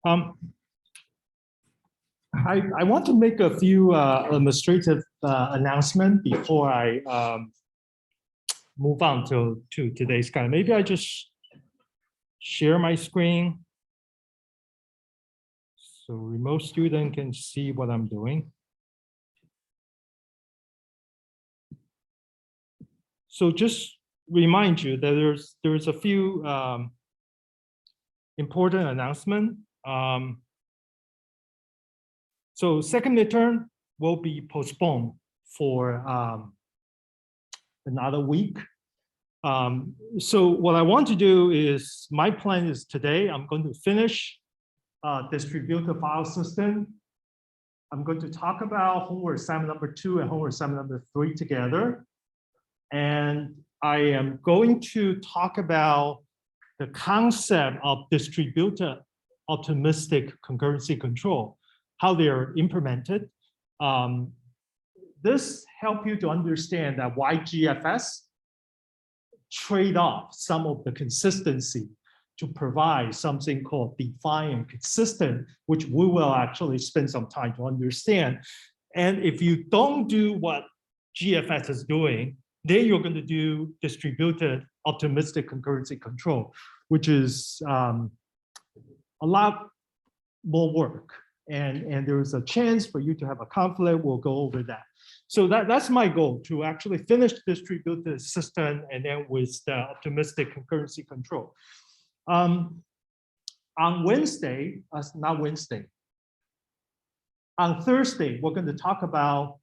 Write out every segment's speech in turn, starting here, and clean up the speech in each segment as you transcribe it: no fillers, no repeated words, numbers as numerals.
I want to make a few administrative announcements before I move on to today's kind. Maybe I just share my screen so remote student can see what I'm doing. So just remind you that there's a few important announcement. So second midterm will be postponed for another week. So what I want to do is, my plan is today I'm going to finish distributed file system. I'm going to talk about homework assignment number 2 and homework assignment number 3 together. And I am going to talk about the concept of distributed optimistic concurrency control, how they are implemented. This helps you to understand that why GFS trade off some of the consistency to provide something called defined and consistent, which we will actually spend some time to understand. And if you don't do what GFS is doing, then you're going to do distributed optimistic concurrency control, which is a lot more work. And there is a chance for you to have a conflict. We'll go over that. So that's my goal, to actually finish distributed system and then with the optimistic concurrency control. On Wednesday, not Wednesday, on Thursday, we're going to talk about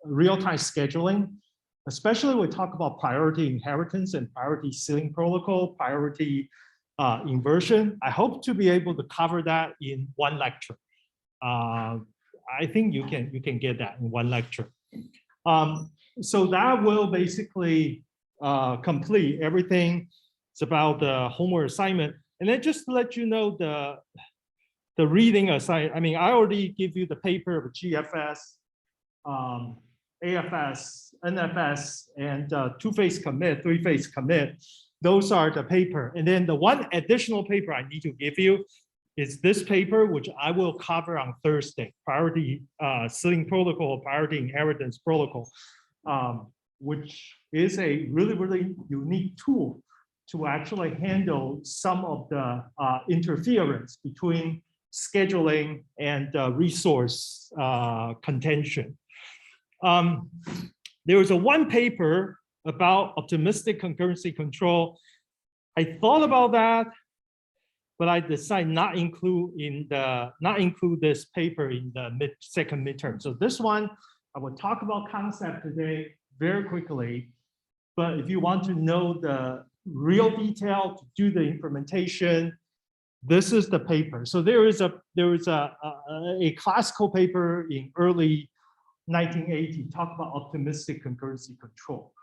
real-time scheduling. Especially we talk about priority inheritance and priority ceiling protocol, priority inversion. I hope to be able to cover that in one lecture. I think you can get that in one lecture. So that will basically complete everything. It's about the homework assignment. And then just to let you know the reading assignment. I mean, I already give you the paper of GFS, AFS, NFS, and two-phase commit, three-phase commit. Those are the paper. And then the one additional paper I need to give you is this paper, which I will cover on Thursday, priority ceiling protocol, priority inheritance protocol, which is a really, really unique tool to actually handle some of the interference between scheduling and resource contention. There was one paper about optimistic concurrency control. I thought about that, but I decided not include this paper in the second midterm. So this one, I will talk about concept today very quickly. But if you want to know the real detail to do the implementation, this is the paper. So there is a classical paper in early 1980 talk about optimistic concurrency control.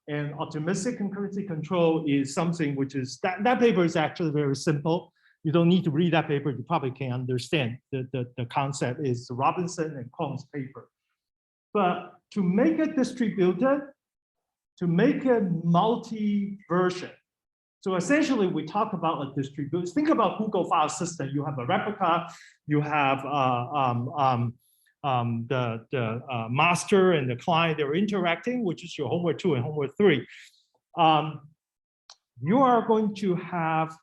And optimistic concurrency control is something which is, that paper is actually very simple. You don't need to read that paper, you probably can understand the concept is Robinson and Kwong's paper. But to make it distributed, to make it multi-version. So essentially we talk about a distributed, think about Google file system. You have a replica, you have the master and the client, they're interacting, which is your homework 2 and homework 3. You are going to have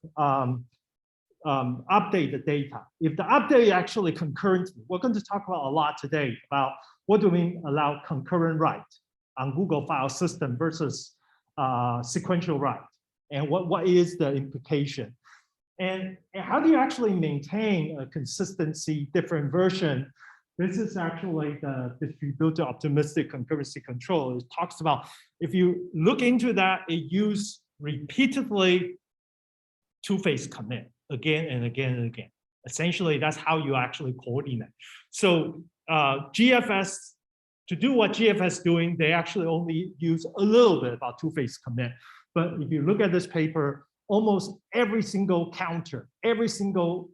update the data. If the update actually concurrently, we're going to talk about a lot today about what do we allow concurrent write on Google file system versus sequential write, and what is the implication. And how do you actually maintain a consistency, different version? This is actually the distributed optimistic concurrency control. It talks about, if you look into that, it uses repeatedly two-phase commit again and again and again. Essentially, that's how you actually coordinate. So GFS, to do what GFS is doing, they actually only use a little bit about two-phase commit. But if you look at this paper, almost every single counter, every single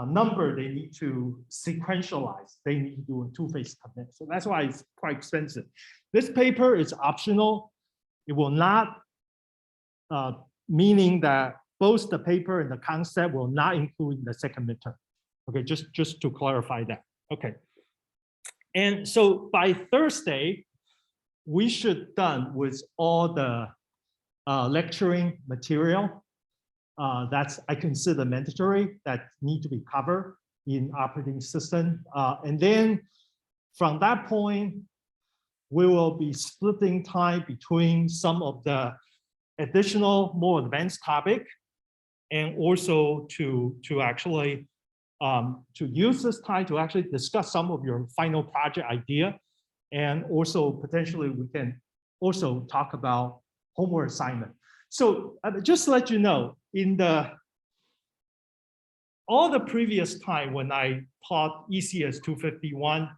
number they need to sequentialize, they need to do a two-phase commit. So that's why it's quite expensive. This paper is optional. It will not, meaning that both the paper and the concept will not include in the second midterm. Okay, just to clarify that. Okay. And so by Thursday, we should done with all the lecturing material that's I consider mandatory that need to be covered in operating system. And then from that point, we will be splitting time between some of the additional more advanced topic and also to actually to use this time to actually discuss some of your final project idea. And also potentially we can also talk about homework assignment. So just to let you know, in all the previous time when I taught ecs251,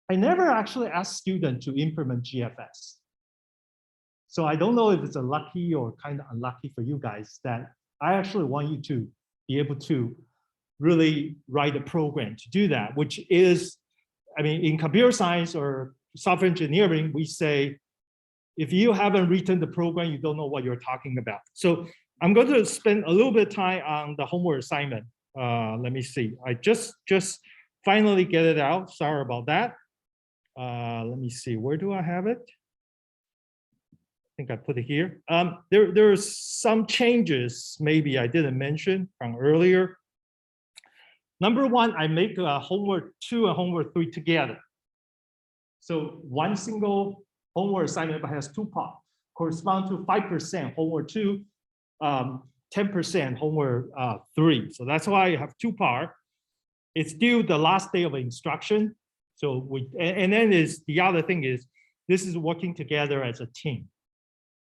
I never actually asked students to implement GFS. So I don't know if it's a lucky or kind of unlucky for you guys that I actually want you to be able to really write a program to do that, which is, I mean, in computer science or software engineering, we say, if you haven't written the program, you don't know what you're talking about. So I'm going to spend a little bit of time on the homework assignment. Let me see. I just finally get it out. Sorry about that. Let me see. Where do I have it? I think I put it here. There's some changes maybe I didn't mention from earlier. Number one, I make homework 2 and homework 3 together. So one single homework assignment has 2 parts, correspond to 5% homework 2, 10% homework 3. So that's why I have 2 parts. It's due the last day of instruction. So and then the other thing is, this is working together as a team.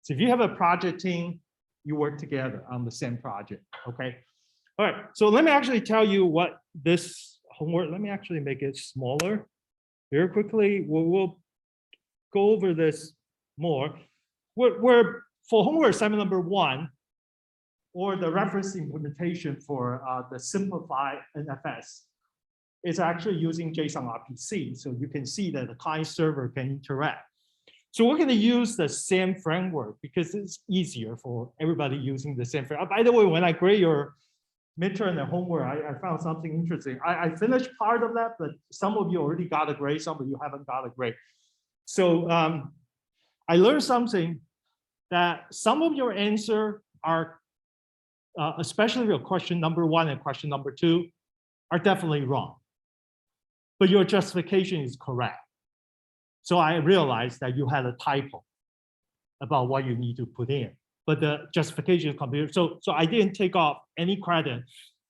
So if you have a project team, you work together on the same project, okay? All right, so let me actually tell you what this homework, let me actually make it smaller. Very quickly, we'll go over this more. We're for homework assignment number 1, or the reference implementation for the simplified NFS, is actually using JSON RPC. So you can see that the client server can interact. So we're going to use the same framework because it's easier for everybody using the same framework. By the way, when I grade your midterm and homework, I found something interesting. I finished part of that, but some of you already got a grade, some of you haven't got a grade. So I learned something that some of your answers are, especially your question number 1 and question number 2, are definitely wrong. But your justification is correct. So I realized that you had a typo about what you need to put in, but the justification is computer. So I didn't take off any credit,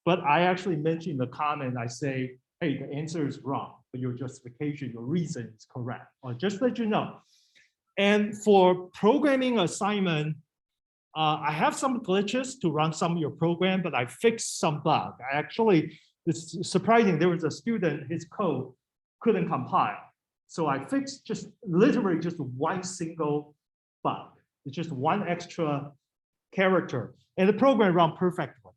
but I actually mentioned in the comment, I say, hey, the answer is wrong, but your justification, your reason is correct. Or just let you know. And for programming assignment, I have some glitches to run some of your program, but I fixed some bug. It's surprising, there was a student, his code couldn't compile. So I fixed literally just one single bug. It's just one extra character, and the program ran perfectly.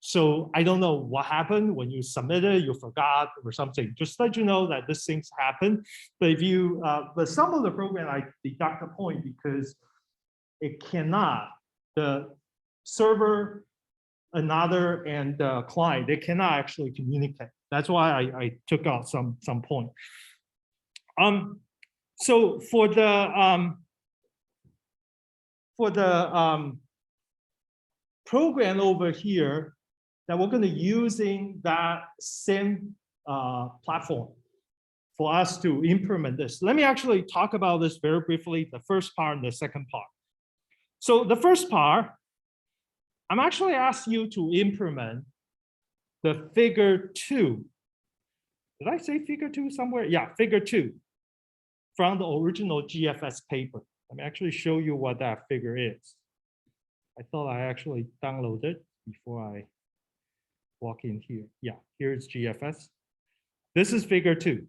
So I don't know what happened when you submitted, you forgot or something. Just let you know that these things happen. But if you, but some of the program I deduct a point because it cannot, the server, another, and the client, they cannot actually communicate. That's why I took out some point. So for the program over here that we're going to using that same platform for us to implement this. Let me actually talk about this very briefly, the first part and the second part. So the first part, I'm actually asking you to implement the figure 2. Did I say figure 2 somewhere? Yeah, figure 2 from the original GFS paper. Let me actually show you what that figure is. I thought I actually downloaded before I walk in here. Yeah, here's GFS. This is figure 2.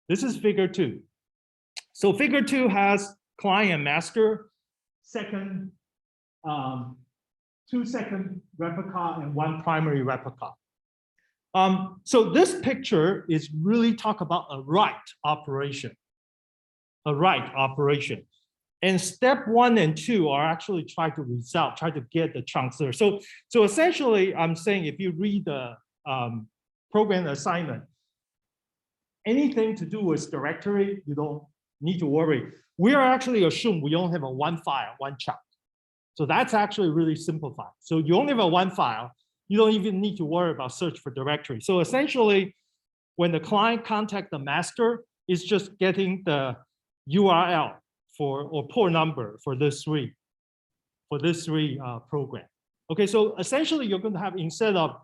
This is figure 2. So figure 2 has client and master, second, 2 second replica and 1 primary replica. So this picture is really talk about a write operation. A write operation. And step 1 and 2 are actually try to get the chunks there. So essentially, I'm saying if you read the program assignment, anything to do with directory, you don't need to worry. We are actually assume we only have a one file, one chunk. So that's actually really simplified. So you only have a one file, you don't even need to worry about search for directory. So essentially, when the client contact the master, it's just getting the URL or port number for this three program. Okay, so essentially you're going to have, instead of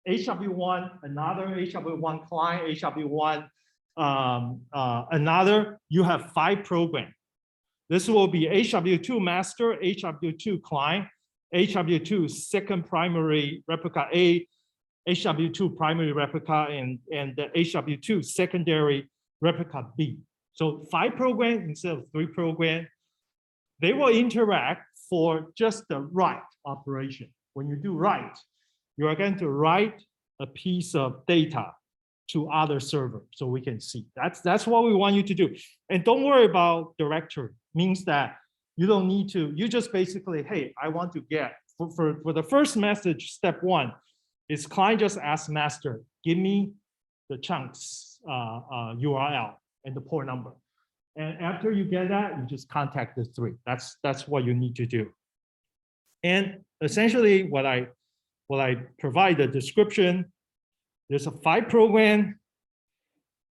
HW1, another HW1 client, HW1, another, you have 5 programs. This will be HW2 master, HW2 client, HW2 second primary replica A, HW2 primary replica, and the HW2 secondary replica B. So 5 programs instead of 3 programs. They will interact for just the write operation. When you do write, you are going to write a piece of data to other server so we can see. That's what we want you to do. And don't worry about directory. Means that you don't need to, you just basically, hey, I want to get, for the first message, step 1, is client just ask master, give me the chunks URL and the port number. And after you get that, you just contact the 3. That's what you need to do. And essentially what I provide the description, there's a 5 program,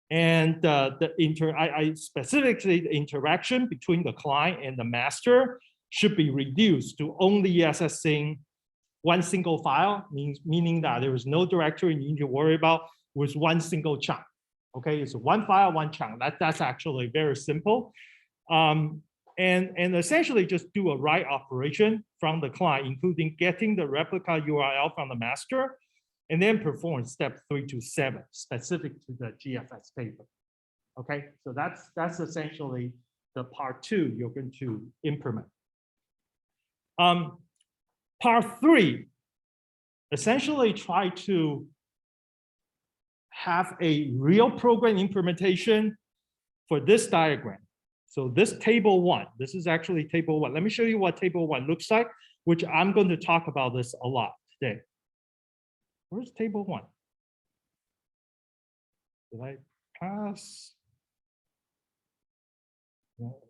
and I specifically the interaction between the client and the master should be reduced to only accessing one single file, meaning that there is no directory you need to worry about with one single chunk. Okay, it's one file, one chunk. That's actually very simple. And essentially just do a write operation from the client, including getting the replica URL from the master, and then perform step 3 to 7, specific to the GFS paper. Okay, so that's essentially the part 2 you're going to implement. Part 3, essentially try to have a real program implementation for this diagram. So this table 1, this is actually table 1. Let me show you what table 1 looks like, which I'm going to talk about this a lot today. Where's table 1? Did I pass?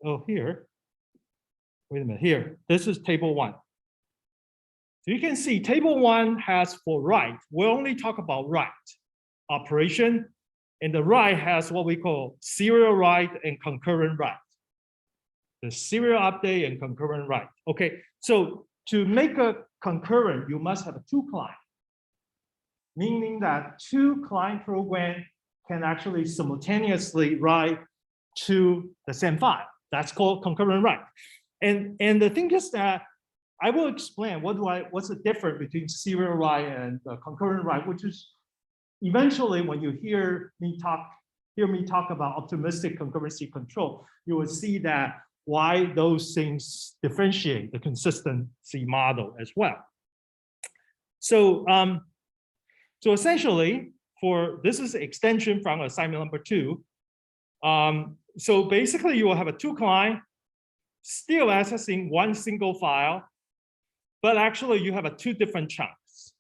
Oh, here. Wait a minute, here. This is table 1. So you can see table 1 has for write. We'll only talk about write operation. And the write has what we call serial write and concurrent write. The serial update and concurrent write. Okay, so to make a concurrent, you must have 2 clients. Meaning that 2 client programs can actually simultaneously write to the same file. That's called concurrent write. And the thing is that I will explain what's the difference between serial write and concurrent write, which is eventually when you hear me talk about optimistic concurrency control, you will see that why those things differentiate the consistency model as well. So so essentially, this is extension from assignment number 2. So basically, you will have a 2 client still accessing one single file, but actually you have 2 different chunks.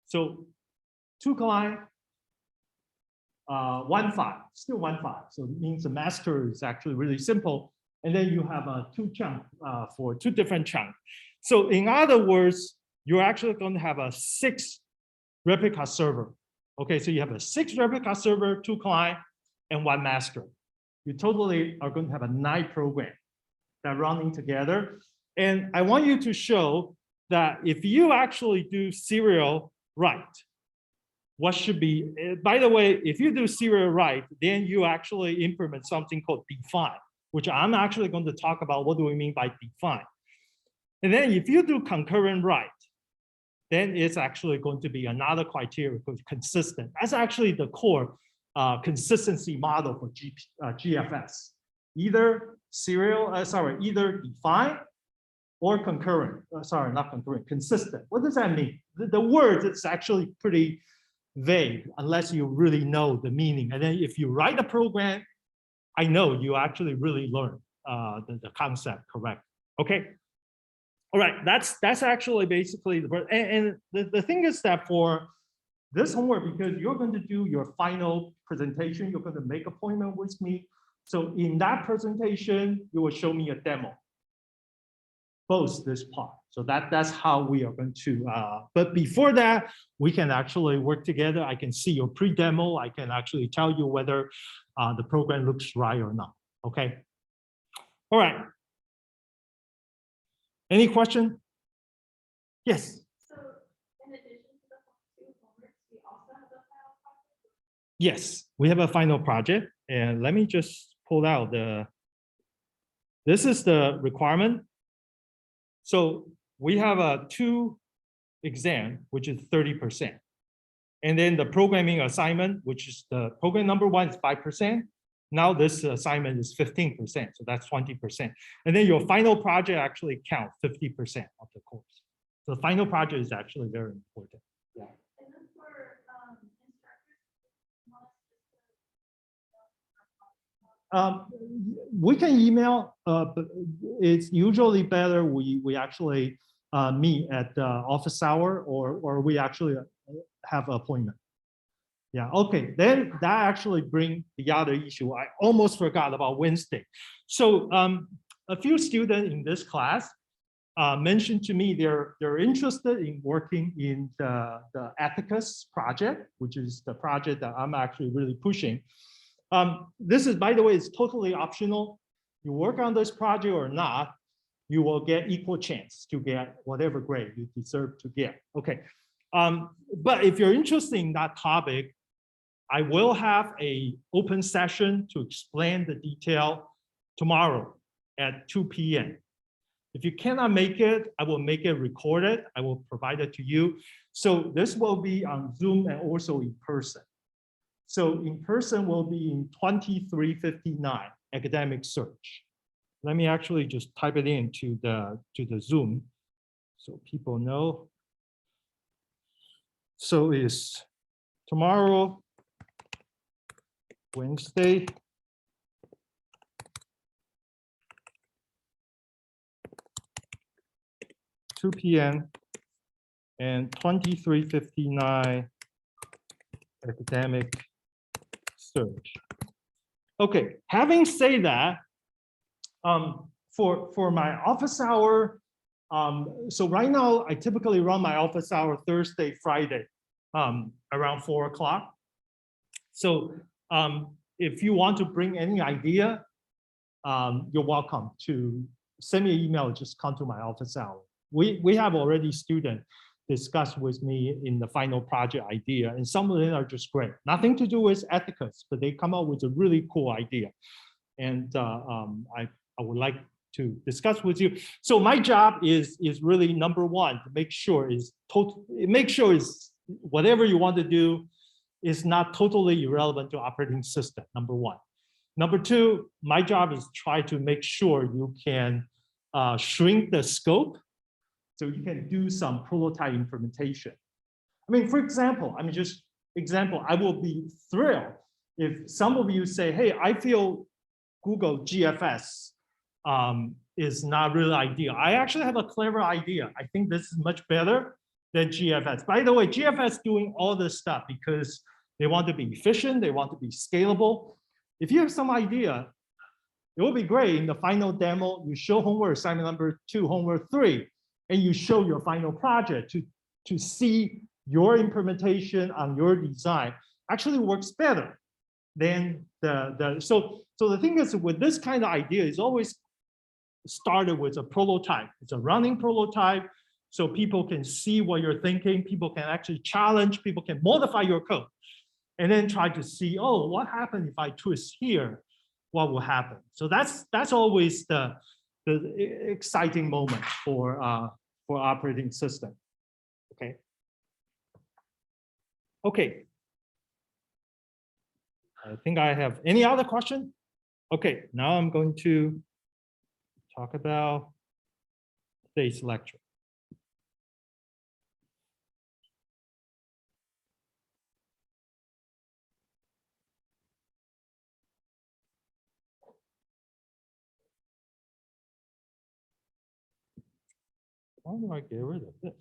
So 2 client, 1 file, still 1 file. So it means the master is actually really simple. And then you have 2 chunks for 2 different chunks. So in other words, you're actually going to have a 6 replica server. Okay, so you have a 6 replica server, 2 client, and 1 master. You totally are going to have a 9 program that are running together. And I want you to show that if you actually do serial write, what should be, by the way, if you do serial write, then you actually implement something called define, which I'm actually going to talk about what do we mean by define. And then if you do concurrent write, then it's actually going to be another criteria called consistent. That's actually the core consistency model for GFS. Either either define or concurrent. Sorry, not concurrent, consistent. What does that mean? The word is actually pretty vague unless you really know the meaning. And then if you write a program, I know you actually really learn the concept correct. Okay. All right. That's actually basically and the thing is that for this homework, because you're going to do your final presentation, you're going to make appointment with me. So in that presentation, you will show me a demo. Both this part. So that's how we are going to, but before that, we can actually work together. I can see your pre-demo. I can actually tell you whether the program looks right or not, okay? All right. Any question? Yes. So in addition to the two homeworks, we also have a final project? Yes, we have a final project. And let me just pull out this is the requirement. So we have a 2 exam, which is 30%. And then the programming assignment, which is the program number 1 is 5%. Now this assignment is 15%, so that's 20%. And then your final project actually counts 50% of the course. So the final project is actually very important. Yeah. And then for instructors, We can email, but it's usually better we actually meet at the office hour or we actually have an appointment. Yeah, okay, then that actually brings the other issue. I almost forgot about Wednesday. So a few students in this class mentioned to me they're interested in working in the ethicus project, which is the project that I'm actually really pushing. This is, by the way, it's totally optional. You work on this project or not, you will get equal chance to get whatever grade you deserve to get. Okay, but if you're interested in that topic, I will have an open session to explain the detail tomorrow at 2 p.m. If you cannot make it, I will make it recorded. I will provide it to you. So this will be on Zoom and also in person. So in person will be in 2359 academic search. Let me actually just type it into the Zoom so people know. So it's tomorrow, Wednesday, (2 p.m. and 2359 academic search. Okay, having said that, for my office hour, so right now I typically run my office hour Thursday, Friday, around 4 o'clock. So if you want to bring any idea, you're welcome to send me an email, just come to my office hour. We have already students discuss with me in the final project idea, and some of them are just great. Nothing to do with ethicus, but they come up with a really cool idea. And I would like to discuss with you. So my job is really number one, to make sure is whatever you want to do is not totally irrelevant to operating system, number one. Number two, my job is try to make sure you can shrink the scope so you can do some prototype implementation. I mean, for example, I will be thrilled if some of you say, hey, I feel Google GFS is not really ideal. I actually have a clever idea. I think this is much better than GFS. By the way, GFS doing all this stuff because they want to be efficient, they want to be scalable. If you have some idea, it will be great in the final demo, you show homework assignment number 2, homework 3, and you show your final project to see your implementation on your design actually works better than so the thing is with this kind of idea is always started with a prototype. It's a running prototype so people can see what you're thinking, people can actually challenge, people can modify your code and then try to see, oh, what happened if I twist here? What will happen? So that's always the exciting moment for operating system. Okay. Okay. I think I have any other question? Okay, now I'm going to talk about today's lecture. Why do I get rid of this?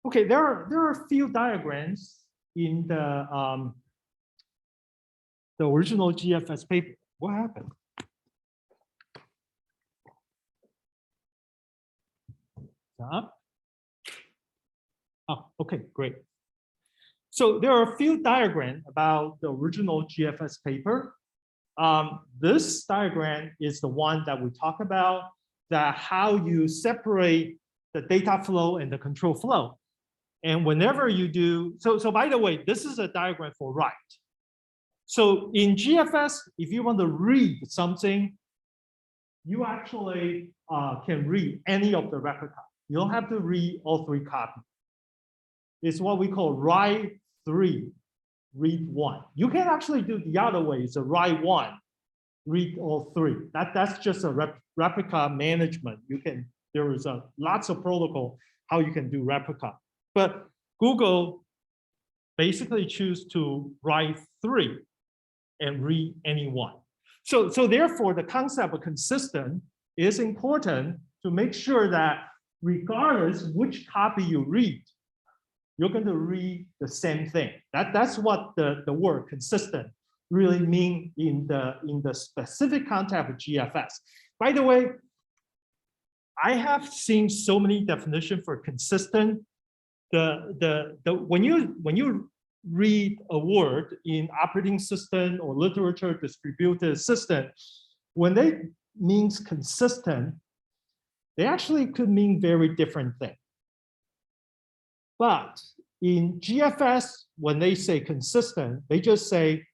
Okay, there are a few diagrams in the original GFS paper. What happened? Up. Oh, okay, great. So there are a few diagrams about the original GFS paper. This diagram is the one that we talk about, that how you separate the data flow and the control flow. And whenever you do, so by the way, this is a diagram for write. So in GFS, if you want to read something, you actually can read any of the replica. You don't have to read all three copies. It's what we call write 3, read 1. You can actually do the other way. It's a write 1, read all 3. That's just a replica management. You can, there is lots of protocol how you can do replica. But Google basically choose to write 3 and read any one. So therefore, the concept of consistent is important to make sure that regardless which copy you read, you're going to read the same thing. That's what the word consistent really mean in the specific context of GFS. By the way, I have seen so many definitions for consistent. When you read a word in operating system or literature distributed system, when they means consistent, they actually could mean very different things. But in GFS, when they say consistent, they just say,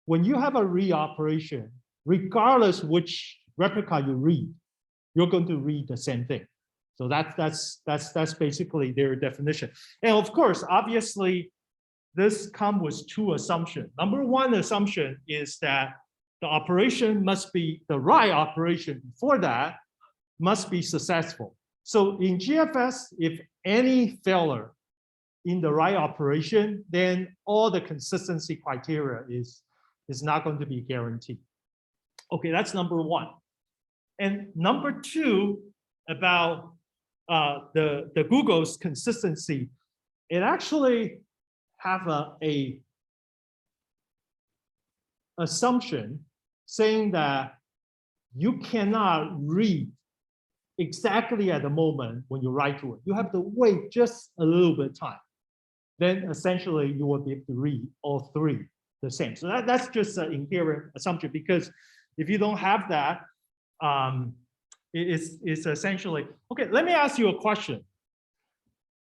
when you have a read operation, regardless which replica you read, you're going to read the same thing. So that's basically their definition. And of course, obviously, this comes with two assumptions. Number one assumption is that the operation must be, the write operation before that must be successful. So in GFS, if any failure in the write operation, then all the consistency criteria is not going to be guaranteed. Okay, that's number one. And number two, about the Google's consistency, it actually have a assumption saying that you cannot read exactly at the moment when you write to it. You have to wait just a little bit of time. Then essentially you will be able to read all three the same. So that's just an inherent assumption, because if you don't have that, it's essentially, okay, let me ask you a question.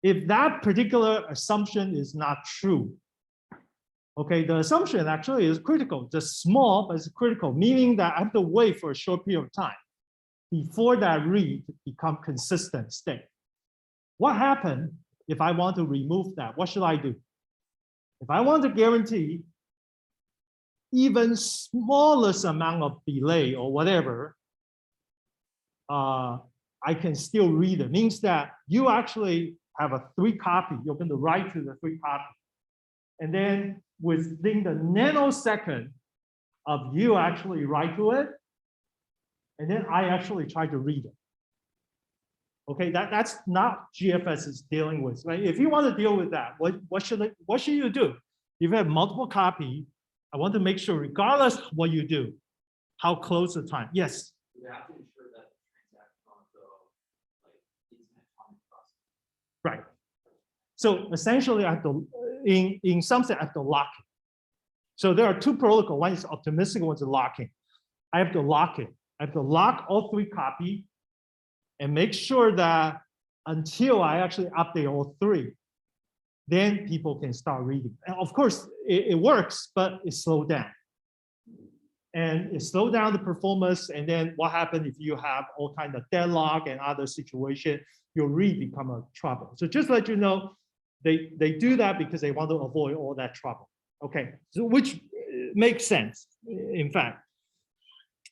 If that particular assumption is not true, okay, the assumption actually is critical, just small, but it's critical, meaning that I have to wait for a short period of time before that read become consistent state. What happens if I want to remove that? What should I do? If I want to guarantee even smallest amount of delay or whatever, I can still read it. Means that you actually have a 3 copy. You're going to write to the 3 copy. And then within the nanosecond of you actually write to it, and then I actually try to read it. Okay, that's not GFS is dealing with. Right? If you want to deal with that, what should you do? If you have multiple copies, I want to make sure, regardless of what you do, how close the time. Yes. You have to ensure that the transaction on the is an atomic process. Right. So essentially, I have to, in something, I have to lock it. So there are 2 protocols. One is optimistic, one is locking. I have to lock it. I have to lock all 3 copies and make sure that until I actually update all 3, then people can start reading. And of course, it works, but it slows down. and it slow down the performance. And then what happens if you have all kind of deadlock and other situation, you'll really become a trouble. So just let you know, they do that because they want to avoid all that trouble. Okay, so which makes sense, in fact.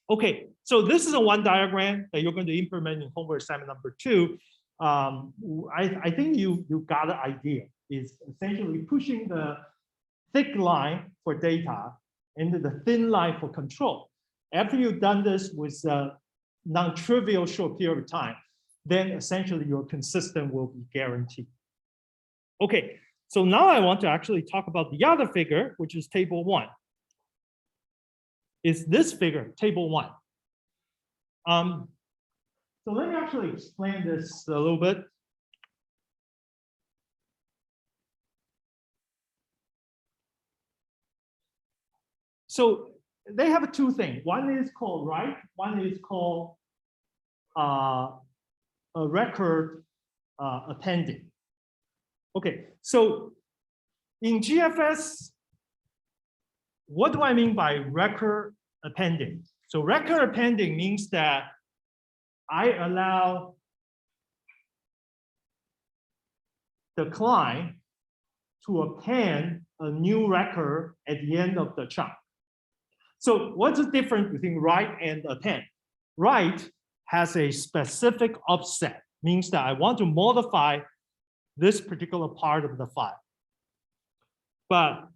Okay, so this is a one diagram that you're going to implement in homework assignment number 2. I think you got an idea. It's essentially pushing the thick line for data into the thin line for control. After you've done this with a non-trivial short period of time, then essentially your consistent will be guaranteed. Okay, so now I want to actually talk about the other figure, which is table 1. Is this figure, table 1. So let me actually explain this a little bit. So they have two things. One is called write, one is called a record appending. Okay, so in GFS, what do I mean by record appending? So record appending means that I allow the client to append a new record at the end of the chunk. So what's the difference between write and append? Write has a specific offset, means that I want to modify this particular part of the file. But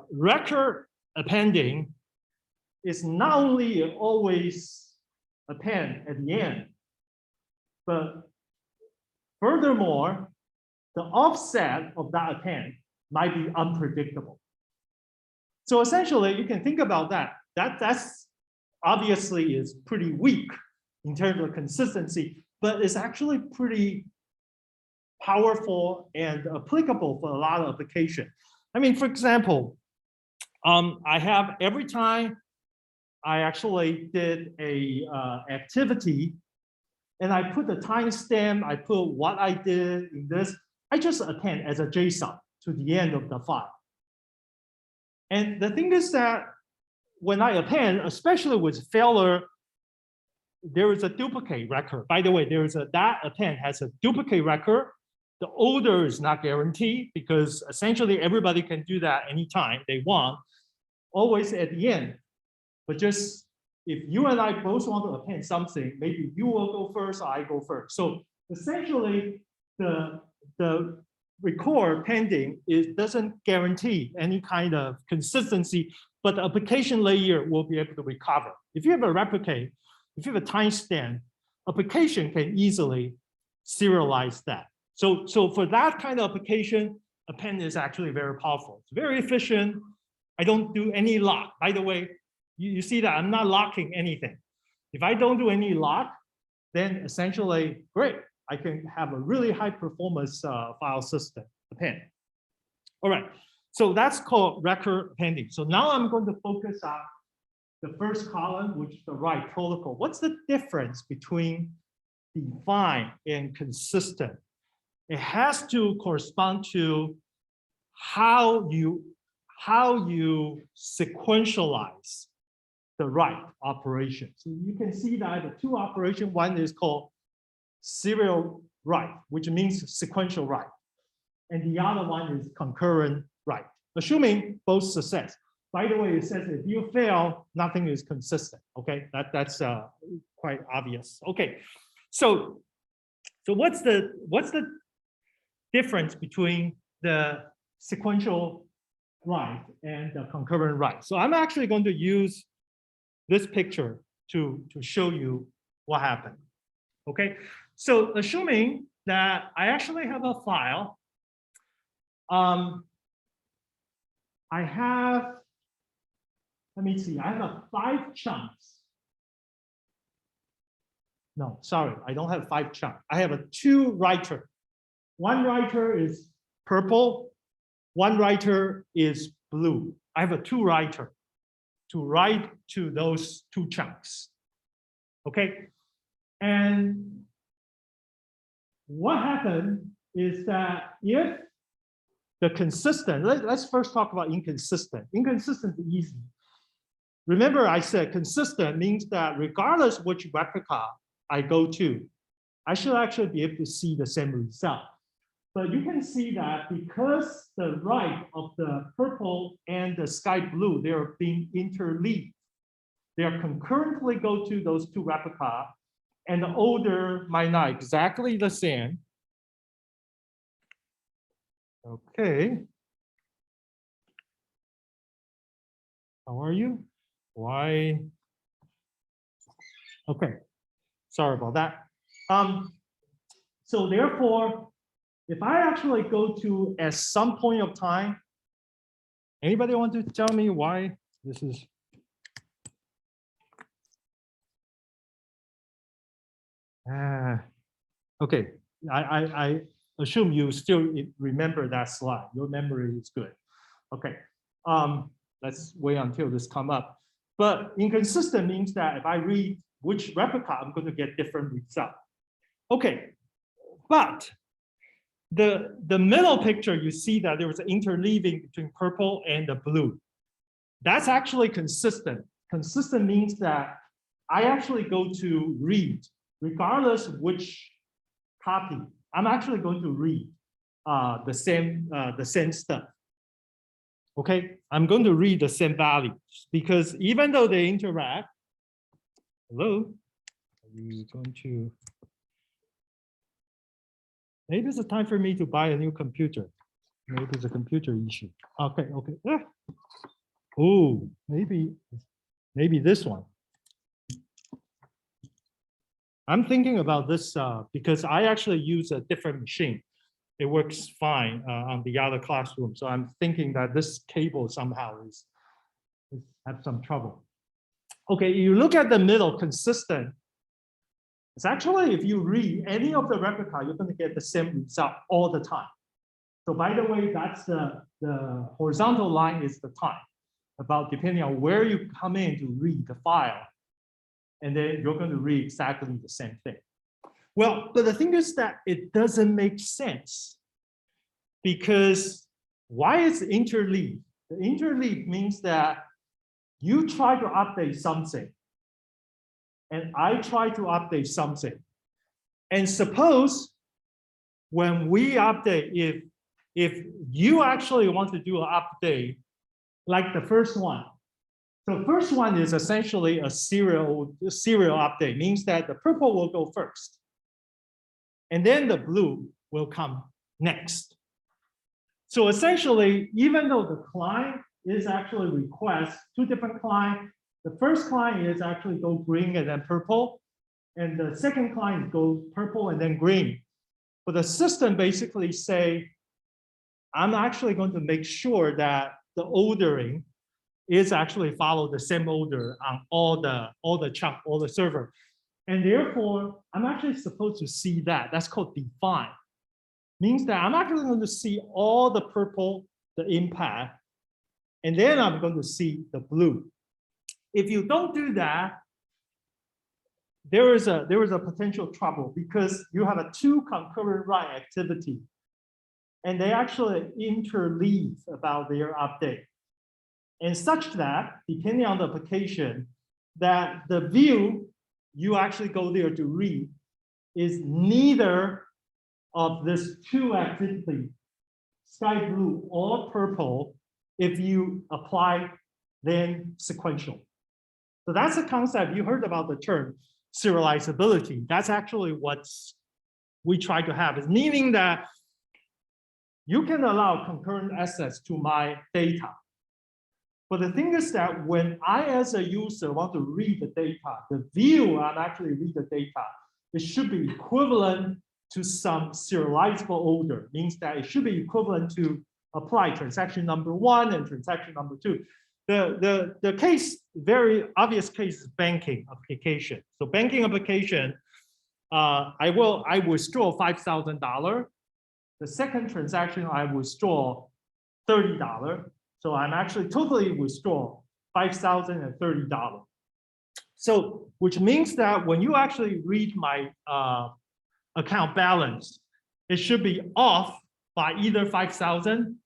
record appending is not only always append at the end, but furthermore, the offset of that append might be unpredictable. So essentially, you can think about that. That's obviously is pretty weak in terms of consistency, but it's actually pretty powerful and applicable for a lot of applications. I mean, for example, I have every time I actually did a activity and I put the timestamp, I put what I did in this, I just append as a JSON to the end of the file. And the thing is that when I append, especially with failure, there is a duplicate record. By the way, that append has a duplicate record. The order is not guaranteed because essentially everybody can do that anytime they want, always at the end. But just if you and I both want to append something, maybe you will go first or I go first. So essentially the record pending doesn't guarantee any kind of consistency, but the application layer will be able to recover. If you have a replicate, if you have a timestamp, application can easily serialize that. So for that kind of application, append is actually very powerful. It's very efficient. I don't do any lock. By the way, you see that I'm not locking anything. If I don't do any lock, then essentially, great. I can have a really high performance file system append. All right, so that's called record appending. So now I'm going to focus on the first column, which is the write protocol. What's the difference between define and consistent? It has to correspond to how you sequentialize the write operation. So you can see that the two operations, one is called serial write, which means sequential write. And the other one is concurrent write, assuming both success. By the way, it says if you fail, nothing is consistent. Okay, that's quite obvious. Okay, so what's the difference between the sequential write and the concurrent write? So I'm actually going to use this picture to show you what happened. Okay, so assuming that I actually have a file, I have, let me see, I have 5 chunks. No, sorry, I don't have 5 chunks. I have 2 writer. One writer is purple, one writer is blue. I have 2 writer to write to those 2 chunks. Okay, and what happened is that if the consistent, let's first talk about inconsistent. Inconsistent is easy. remember I said consistent means that regardless which replica I go to, I should actually be able to see the same result. But you can see that because the right of the purple and the sky blue, they're being interleaved. They are concurrently go to those two replica, and the order might not exactly the same. Okay. How are you? Why? Okay. Sorry about that. So therefore, if I actually go to at some point of time, anybody want to tell me why this is? Okay, I assume you still remember that slide. Your memory is good. Okay, let's wait until this come up. But inconsistent means that if I read which replica, I'm going to get different result. Okay, but the middle picture, you see that there was an interleaving between purple and the blue. That's actually consistent. Consistent means that I actually go to read, regardless which copy, I'm actually going to read the same stuff. Okay, I'm going to read the same values because even though they interact, hello, are you going to? Maybe it's a time for me to buy a new computer. Maybe it's a computer issue. Okay, okay. Ah. Oh, maybe this one. I'm thinking about this because I actually use a different machine. It works fine on the other classroom. So I'm thinking that this cable somehow is have some trouble. Okay, you look at the middle, consistent. It's actually, if you read any of the replica, you're going to get the same result all the time. So by the way, that's the horizontal line is the time, about depending on where you come in to read the file. And then you're going to read exactly the same thing. Well, but the thing is that it doesn't make sense because why is interleave? The interleave means that you try to update something and I try to update something. And suppose when we update, if you actually want to do an update like the first one, so first one is essentially a serial update, means that the purple will go first. And then the blue will come next. So essentially, even though the client is actually request two different clients, the first client is actually go green and then purple. And the second client go purple and then green. But the system basically say, I'm actually going to make sure that the ordering is actually follow the same order on all the server. And therefore, I'm actually supposed to see that. That's called define. Means that I'm actually going to see all the purple, the impact, and then I'm going to see the blue. If you don't do that, there is a potential trouble because you have a two concurrent write activity, and they actually interleave about their update. And such that, depending on the application, that the view you actually go there to read is neither of these two activities, sky blue or purple, if you apply then sequential. So that's a concept. You heard about the term serializability. That's actually what we try to have, is meaning that you can allow concurrent access to my data. But the thing is that when I, as a user, want to read the data, the view I'm actually read the data, it should be equivalent to some serializable order. Means that it should be equivalent to apply transaction number 1 and transaction number 2. The case, very obvious case is banking application. So banking application, I withdraw $5,000. The second transaction, I withdraw $30. So I'm actually totally withdraw $5,030. So which means that when you actually read my account balance, it should be off by either 5,000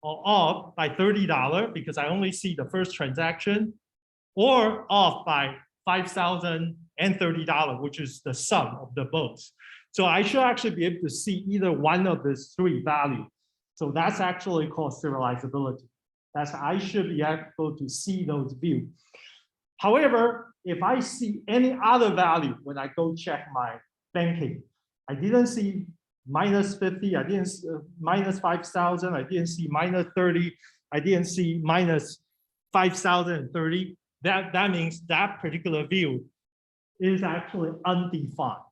or off by $30 because I only see the first transaction. or off by $5,030, which is the sum of the both. So I should actually be able to see either one of these three values. So that's actually called serializability. That's I should be able to see those views. However, if I see any other value when I go check my banking, I didn't see minus 50, I didn't minus 5,000, I didn't see minus 30, I didn't see minus 5,030. That means that particular view is actually undefined.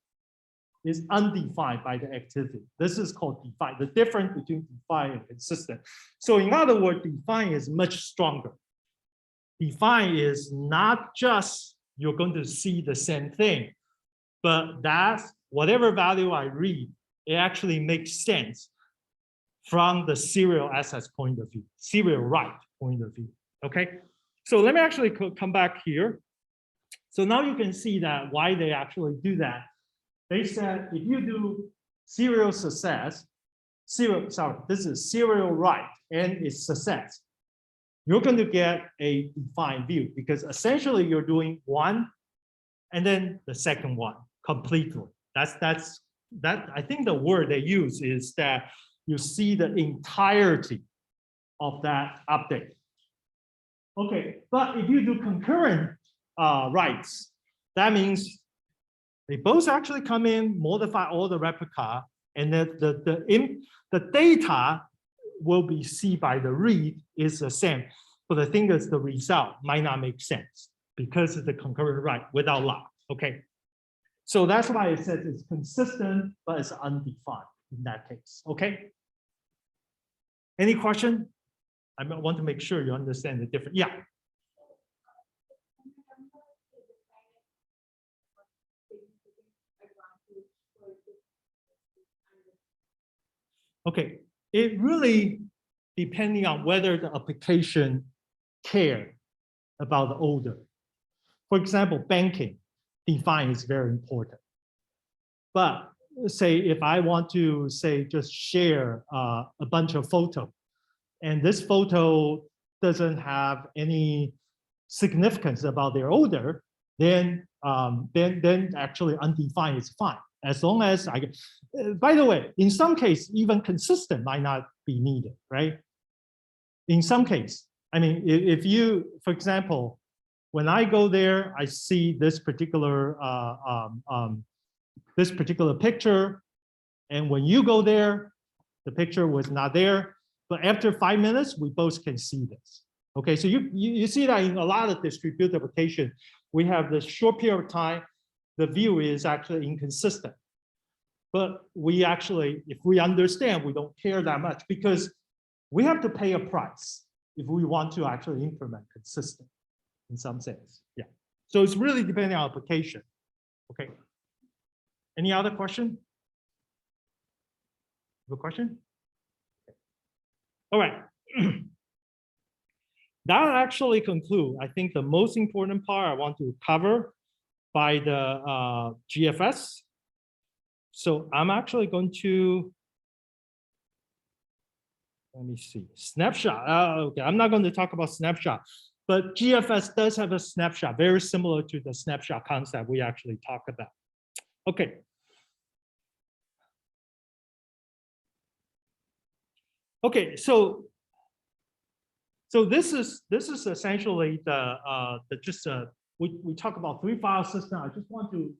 Is undefined by the activity. This is called defined. The difference between defined and consistent. So in other words, defined is much stronger. Defined is not just you're going to see the same thing, but that's whatever value I read, it actually makes sense from the serial access point of view, serial write point of view. Okay, so let me actually come back here. So now you can see that why they actually do that. They said if you do serial success, this is serial write and it's success, you're going to get a defined view because essentially you're doing one and then the second one completely. That I think the word they use is that you see the entirety of that update. Okay, but if you do concurrent writes, that means they both actually come in, modify all the replica, and then the data will be seen by the read is the same. But the thing is the result might not make sense because of the concurrent write without lock. Okay. So that's why it says it's consistent, but it's undefined in that case. Okay. Any question? I want to make sure you understand the difference. Yeah. Okay, it really depending on whether the application care about the order. For example, banking, define is very important. But say if I want to say just share a bunch of photos, and this photo doesn't have any significance about their order, then actually undefined is fine. As long as I get, by the way, in some case, even consistent might not be needed, right? In some case, I mean, if you, for example, when I go there, I see this particular picture, and when you go there, the picture was not there. But after 5 minutes, we both can see this. Okay, so you see that in a lot of distributed applications, we have this short period of time, the view is actually inconsistent. But we actually, if we understand, we don't care that much because we have to pay a price if we want to actually implement consistent in some sense. Yeah. So it's really depending on application. Okay. Any other question? Have a question? All right. That actually concludes, I think, the most important part I want to cover by the GFS. So I'm actually going to, let me see, snapshot. Okay, I'm not going to talk about snapshot, but GFS does have a snapshot, very similar to the snapshot concept we actually talked about. Okay. Okay, so this is essentially we talk about 3-file system. I just want to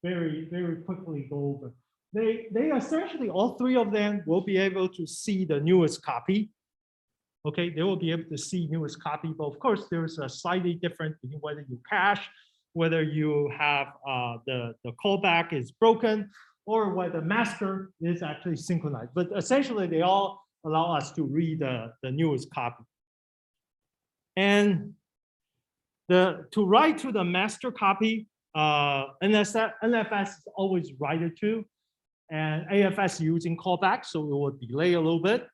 very quickly go over. They essentially, all three of them will be able to see the newest copy. Okay, they will be able to see newest copy, but of course there's a slightly different between whether you cache, whether you have the callback is broken, or whether master is actually synchronized. But essentially they all allow us to read the newest copy. And to write to the master copy, NFS is always write to, and AFS using callback, so it will delay a little bit.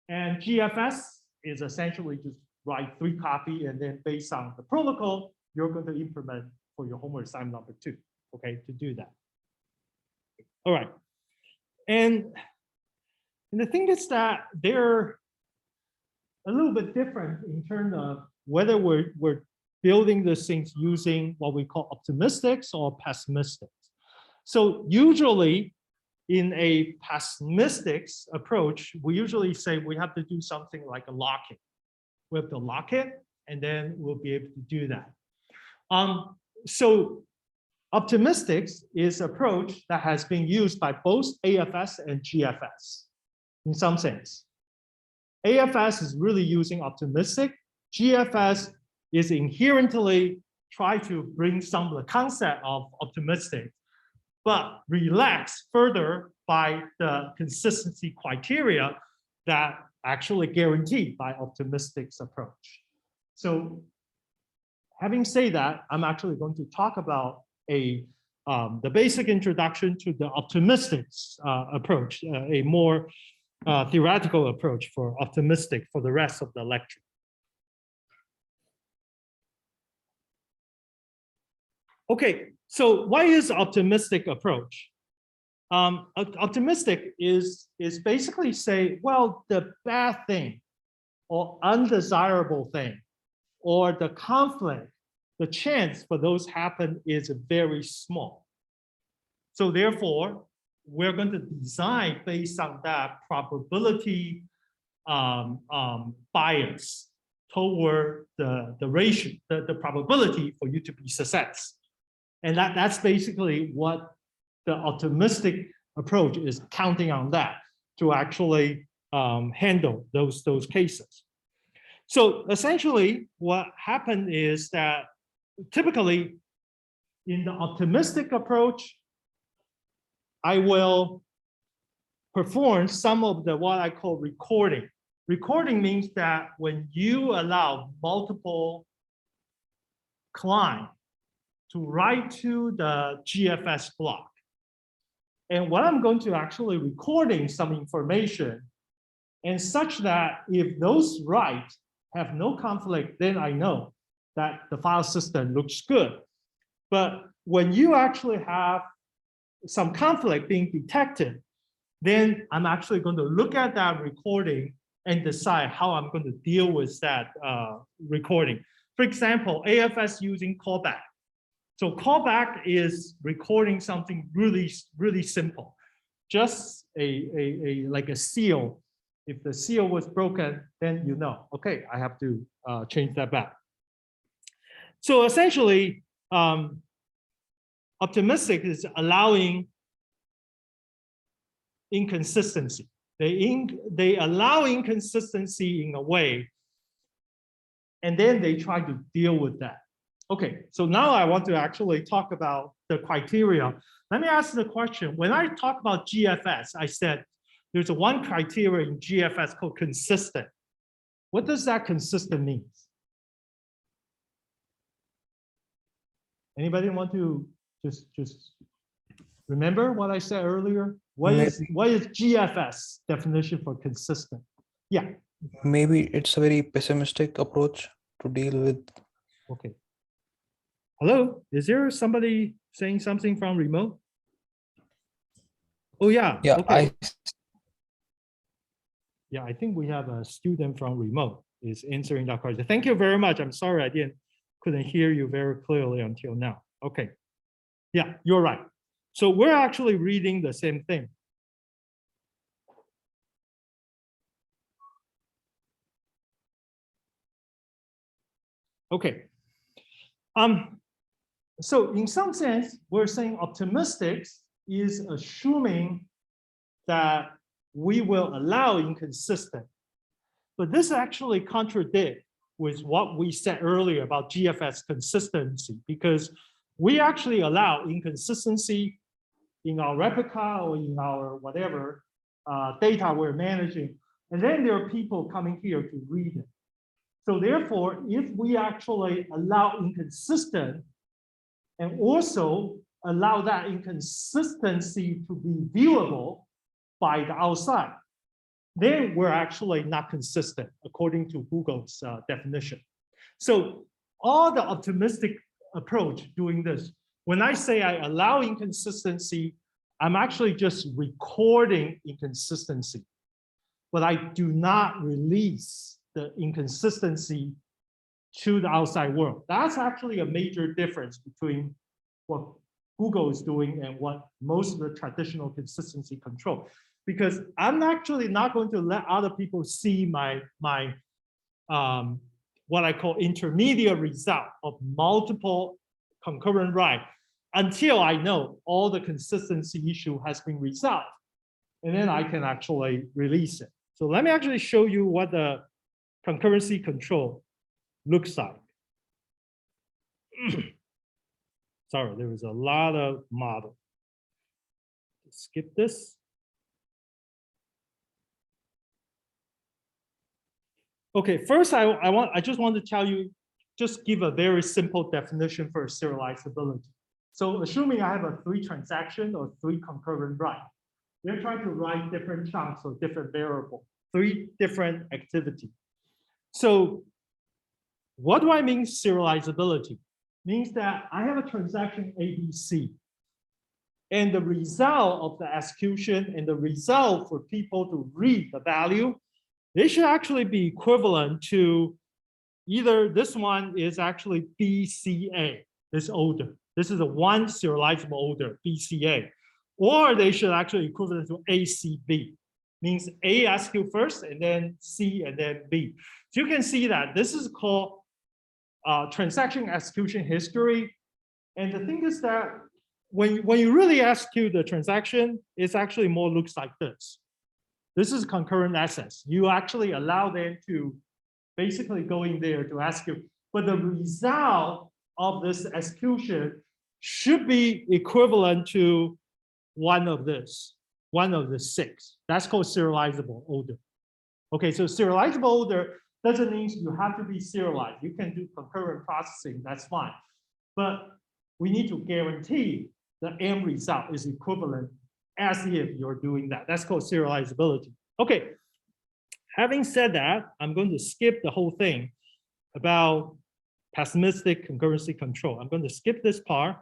And GFS is essentially just write 3 copy, and then based on the protocol, you're going to implement for your homework assignment number 2, okay, to do that. All right. And the thing is that they're a little bit different in terms of whether we're building these things using what we call optimistics or pessimistics. So usually in a pessimistics approach, we usually say we have to do something like a lock-in. We have to lock it, and then we'll be able to do that. So optimistics is an approach that has been used by both AFS and GFS in some sense. AFS is really using optimistic. GFS is inherently try to bring some of the concept of optimistic, but relax further by the consistency criteria that actually guaranteed by optimistics approach. So having said that, I'm actually going to talk about the basic introduction to the optimistics approach, a more theoretical approach for optimistic for the rest of the lecture. Okay, so what is optimistic approach? Optimistic is basically say, well, the bad thing or undesirable thing or the conflict, the chance for those happen is very small. So therefore, we're going to design based on that probability bias toward the ratio, the probability for you to be success. And that's basically what the optimistic approach is counting on that to actually handle those cases. So essentially what happened is that typically in the optimistic approach, I will perform some of the what I call recording. Recording means that when you allow multiple clients to write to the GFS block, and what I'm going to actually recording some information, and such that if those writes have no conflict, then I know that the file system looks good. But when you actually have some conflict being detected, then I'm actually going to look at that recording and decide how I'm going to deal with that recording. For example, AFS using callback. So callback is recording something really, really simple. Just like a seal. If the seal was broken, then you know, okay, I have to change that back. So essentially, optimistic is allowing inconsistency. They allow inconsistency in a way, and then they try to deal with that. Okay, so now I want to actually talk about the criteria. Let me ask the question. When I talk about GFS, I said there's one criteria in GFS called consistent. What does that consistent mean? Anybody want to just remember what I said earlier? What is GFS definition for consistent? Yeah. Maybe it's a very pessimistic approach to deal with. Okay. Hello, is there somebody saying something from remote? Oh yeah. Yeah, okay. Yeah, I think we have a student from remote is answering that question. Thank you very much. I'm sorry I couldn't hear you very clearly until now. Okay. Yeah, you're right. So we're actually reading the same thing. Okay. So in some sense, we're saying optimistic is assuming that we will allow inconsistent. But this actually contradicts with what we said earlier about GFS consistency, because we actually allow inconsistency in our replica or in our whatever data we're managing. And then there are people coming here to read it. So therefore, if we actually allow inconsistent and also allow that inconsistency to be viewable by the outside, then we're actually not consistent according to Google's definition. So all the optimistic approach doing this, when I say I allow inconsistency, I'm actually just recording inconsistency, but I do not release the inconsistency to the outside world. That's actually a major difference between what Google is doing and what most of the traditional consistency control. Because I'm actually not going to let other people see my what I call intermediate result of multiple concurrent write until I know all the consistency issue has been resolved. And then I can actually release it. So let me actually show you what the concurrency control looks like. Sorry, there was a lot of model. Skip this. Okay, first I just want to tell you, just give a very simple definition for serializability. So assuming I have a 3 transaction or 3 concurrent write, they're trying to write different chunks or different variable, 3 different activity. So what do I mean serializability? Means that I have a transaction ABC, and the result of the execution and the result for people to read the value, they should actually be equivalent to either this one is actually BCA, this order. This is a 1 serializable order, BCA, or they should actually equivalent to ACB, means A execute first and then C and then B. So you can see that this is called transaction execution history. And the thing is that when you really execute the transaction, it's actually more looks like this. This is concurrent access. You actually allow them to basically go in there to execute. But the result of this execution should be equivalent to one of the 6. That's called serializable order. Okay, so serializable order doesn't mean you have to be serialized. You can do concurrent processing, that's fine. But we need to guarantee the end result is equivalent as if you're doing that. That's called serializability. Okay, having said that, I'm going to skip the whole thing about pessimistic concurrency control. I'm going to skip this part.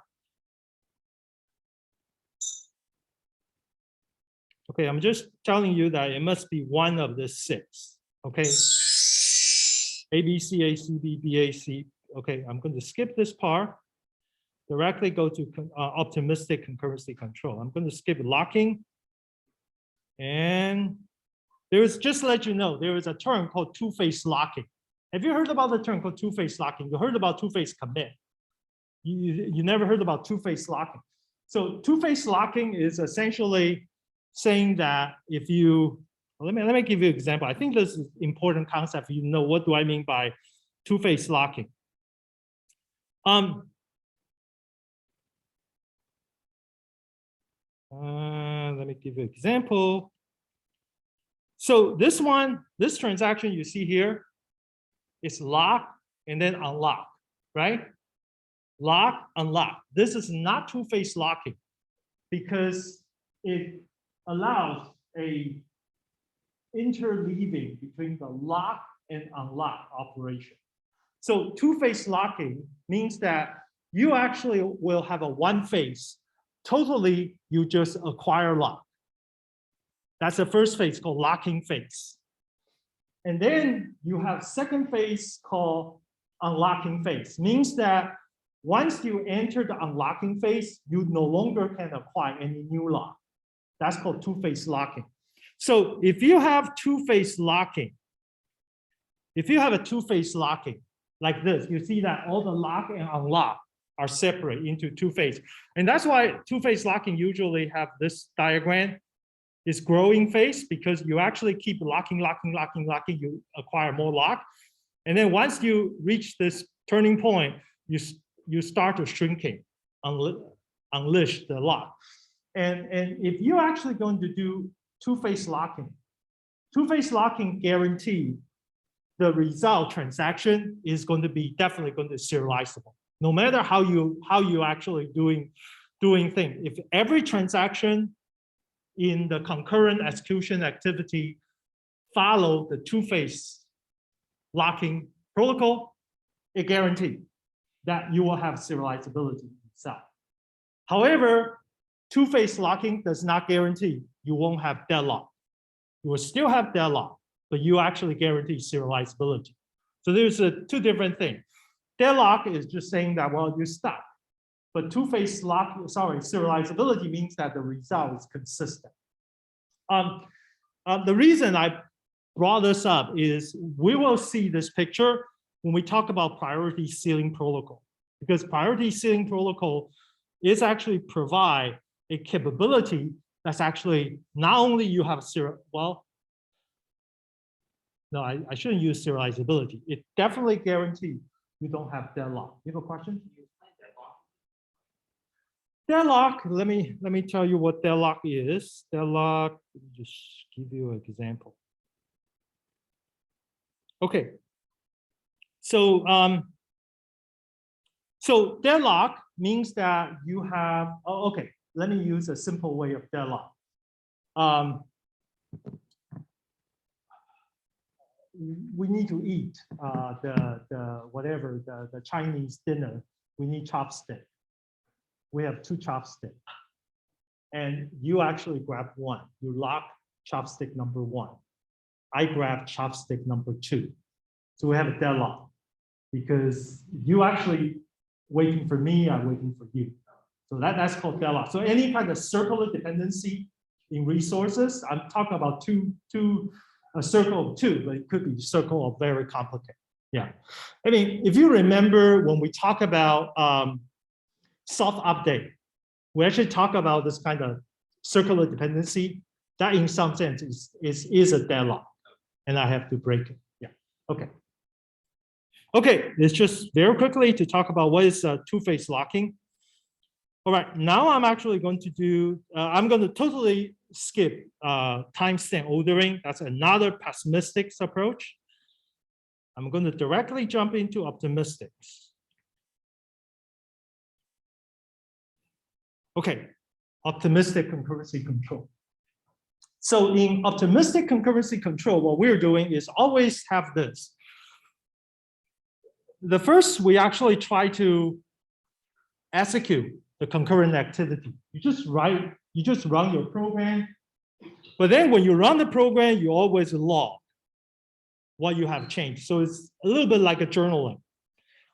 Okay, I'm just telling you that it must be one of the 6. Okay, ABC, ACB, BAC. Okay, I'm going to skip this part. Directly go to optimistic concurrency control. I'm going to skip locking. And there is, just to let you know, there is a term called two-phase locking. Have you heard about the term called two-phase locking? You heard about two-phase commit. You never heard about two-phase locking. So two-phase locking is essentially saying that if you, let me give you an example. I think this is an important concept. You know, what do I mean by two-phase locking? Let me give you an example. So this transaction you see here is lock and then unlock, right? Lock, unlock. This is not two-phase locking because it allows a interleaving between the lock and unlock operation. So two-phase locking means that you actually will have a one phase. Totally, you just acquire lock. That's the first phase called locking phase. And then you have second phase called unlocking phase. Means that once you enter the unlocking phase, you no longer can acquire any new lock. That's called two-phase locking. So if you have two-phase locking, if you have a two-phase locking like this, you see that all the lock and unlock are separate into two phase. And that's why two-phase locking usually have this diagram. It's growing phase because you actually keep locking, you acquire more lock. And then once you reach this turning point, you start to shrinking, unleash the lock. And if you're actually going to do two-phase locking guarantee the result transaction is going to be definitely going to be serializable. No matter how you actually doing things. If every transaction in the concurrent execution activity follow the two-phase locking protocol, it guarantees that you will have serializability itself. However, two-phase locking does not guarantee you won't have deadlock. You will still have deadlock, but you actually guarantee serializability. So there's two different things. Deadlock is just saying that, well, you're stuck. But two-phase lock, sorry, serializability means that the result is consistent. The reason I brought this up is we will see this picture when we talk about priority ceiling protocol, because priority ceiling protocol is actually provide a capability that's actually not only you have well, no, I shouldn't use serializability. It definitely guarantees you don't have deadlock. You have a question? Deadlock, let me tell you what deadlock is. Deadlock, let me just give you an example. Okay. So so deadlock means that you have, oh, okay, let me use a simple way of deadlock. We need to eat the Chinese dinner. We need chopstick. We have two chopsticks, and you actually grab one. You lock chopstick number one. I grab chopstick number two. So we have a deadlock because you actually waiting for me, I'm waiting for you. So that's called deadlock. So any kind of circular dependency in resources, I'm talking about a circle of two, but it could be a circle of very complicated. Yeah. I mean, if you remember when we talk about soft update, we actually talk about this kind of circular dependency that in some sense is a deadlock, and I have to break it. Yeah. Okay. Okay, it's just very quickly to talk about what is two-phase locking. All right, now I'm actually going to do, I'm going to totally skip timestamp ordering. That's another pessimistic approach. I'm going to directly jump into optimistics. Okay, optimistic concurrency control. So in optimistic concurrency control, what we're doing is always have this. The first, we actually try to execute the concurrent activity. You just run your program. But then when you run the program, you always log what you have changed. So it's a little bit like a journaling.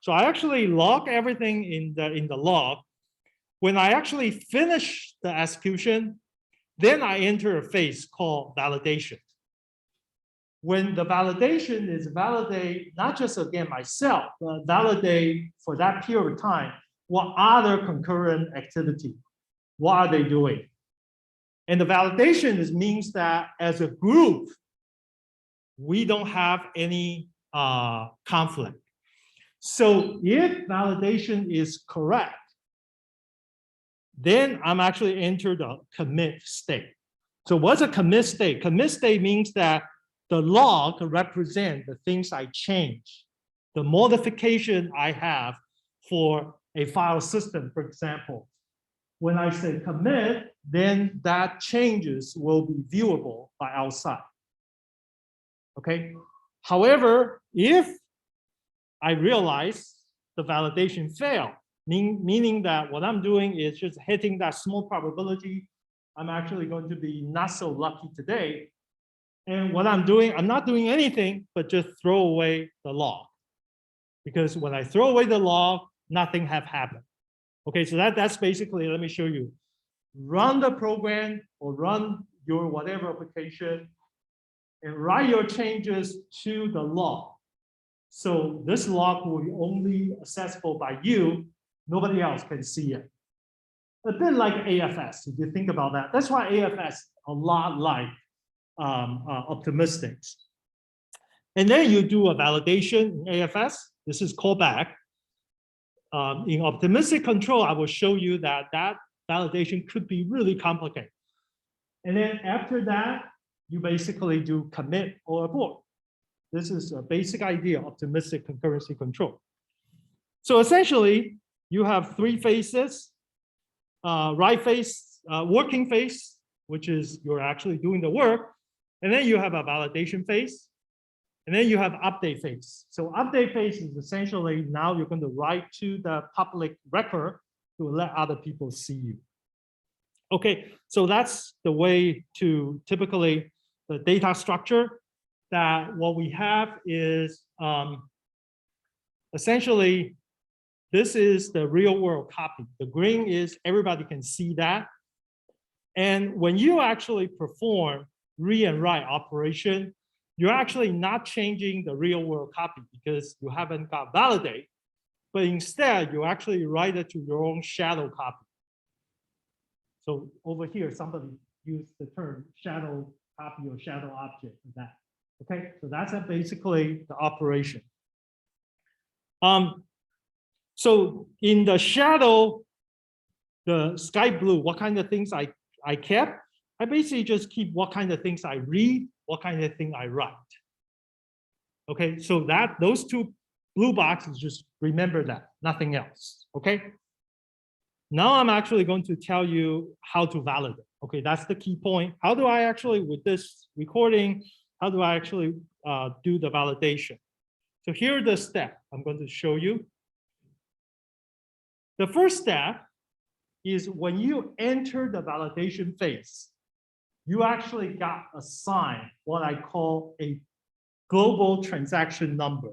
So I actually log everything in the log. When I actually finish the execution, then I enter a phase called validation. When the validation is validate, not just again myself, but validate for that period of time, what other concurrent activity, what are they doing? And the validation means that as a group, we don't have any conflict. So if validation is correct, then I'm actually entered the commit state. So what's a commit state? Commit state means that the log represents the things I change, the modification I have for a file system, for example. When I say commit, then that changes will be viewable by outside. Okay. However, if I realize the validation failed, meaning that what I'm doing is just hitting that small probability, I'm actually going to be not so lucky today. And what I'm doing, I'm not doing anything but just throw away the log. Because when I throw away the log, nothing have happened. Okay, so that's basically, let me show you. Run the program or run your whatever application and write your changes to the log. So this log will be only accessible by you. Nobody else can see it. A bit like AFS, if you think about that. That's why AFS a lot like optimistics. And then you do a validation in AFS. This is callback. In optimistic control, I will show you that that validation could be really complicated. And then after that, you basically do commit or abort. This is a basic idea of optimistic concurrency control. So essentially, you have three phases. Right phase, working phase, which is you're actually doing the work. And then you have a validation phase. And then you have update phase. So update phase is essentially now you're going to write to the public record to let other people see you. Okay, so that's the way to typically the data structure that what we have is essentially, this is the real world copy. The green is everybody can see that. And when you actually perform read and write operation, you're actually not changing the real world copy because you haven't got validate, but instead you actually write it to your own shadow copy. So over here, somebody used the term shadow copy or shadow object for that. Okay, so that's basically the operation. So in the shadow, the sky blue, what kind of things I kept? I basically just keep what kind of things I read, what kind of thing I write. Okay, so that those two blue boxes, just remember that, nothing else. Okay. Now I'm actually going to tell you how to validate. Okay, that's the key point. How do I actually, with this recording, how do I actually do the validation? So here are the steps I'm going to show you. The first step is when you enter the validation phase, you actually got assigned what I call a global transaction number.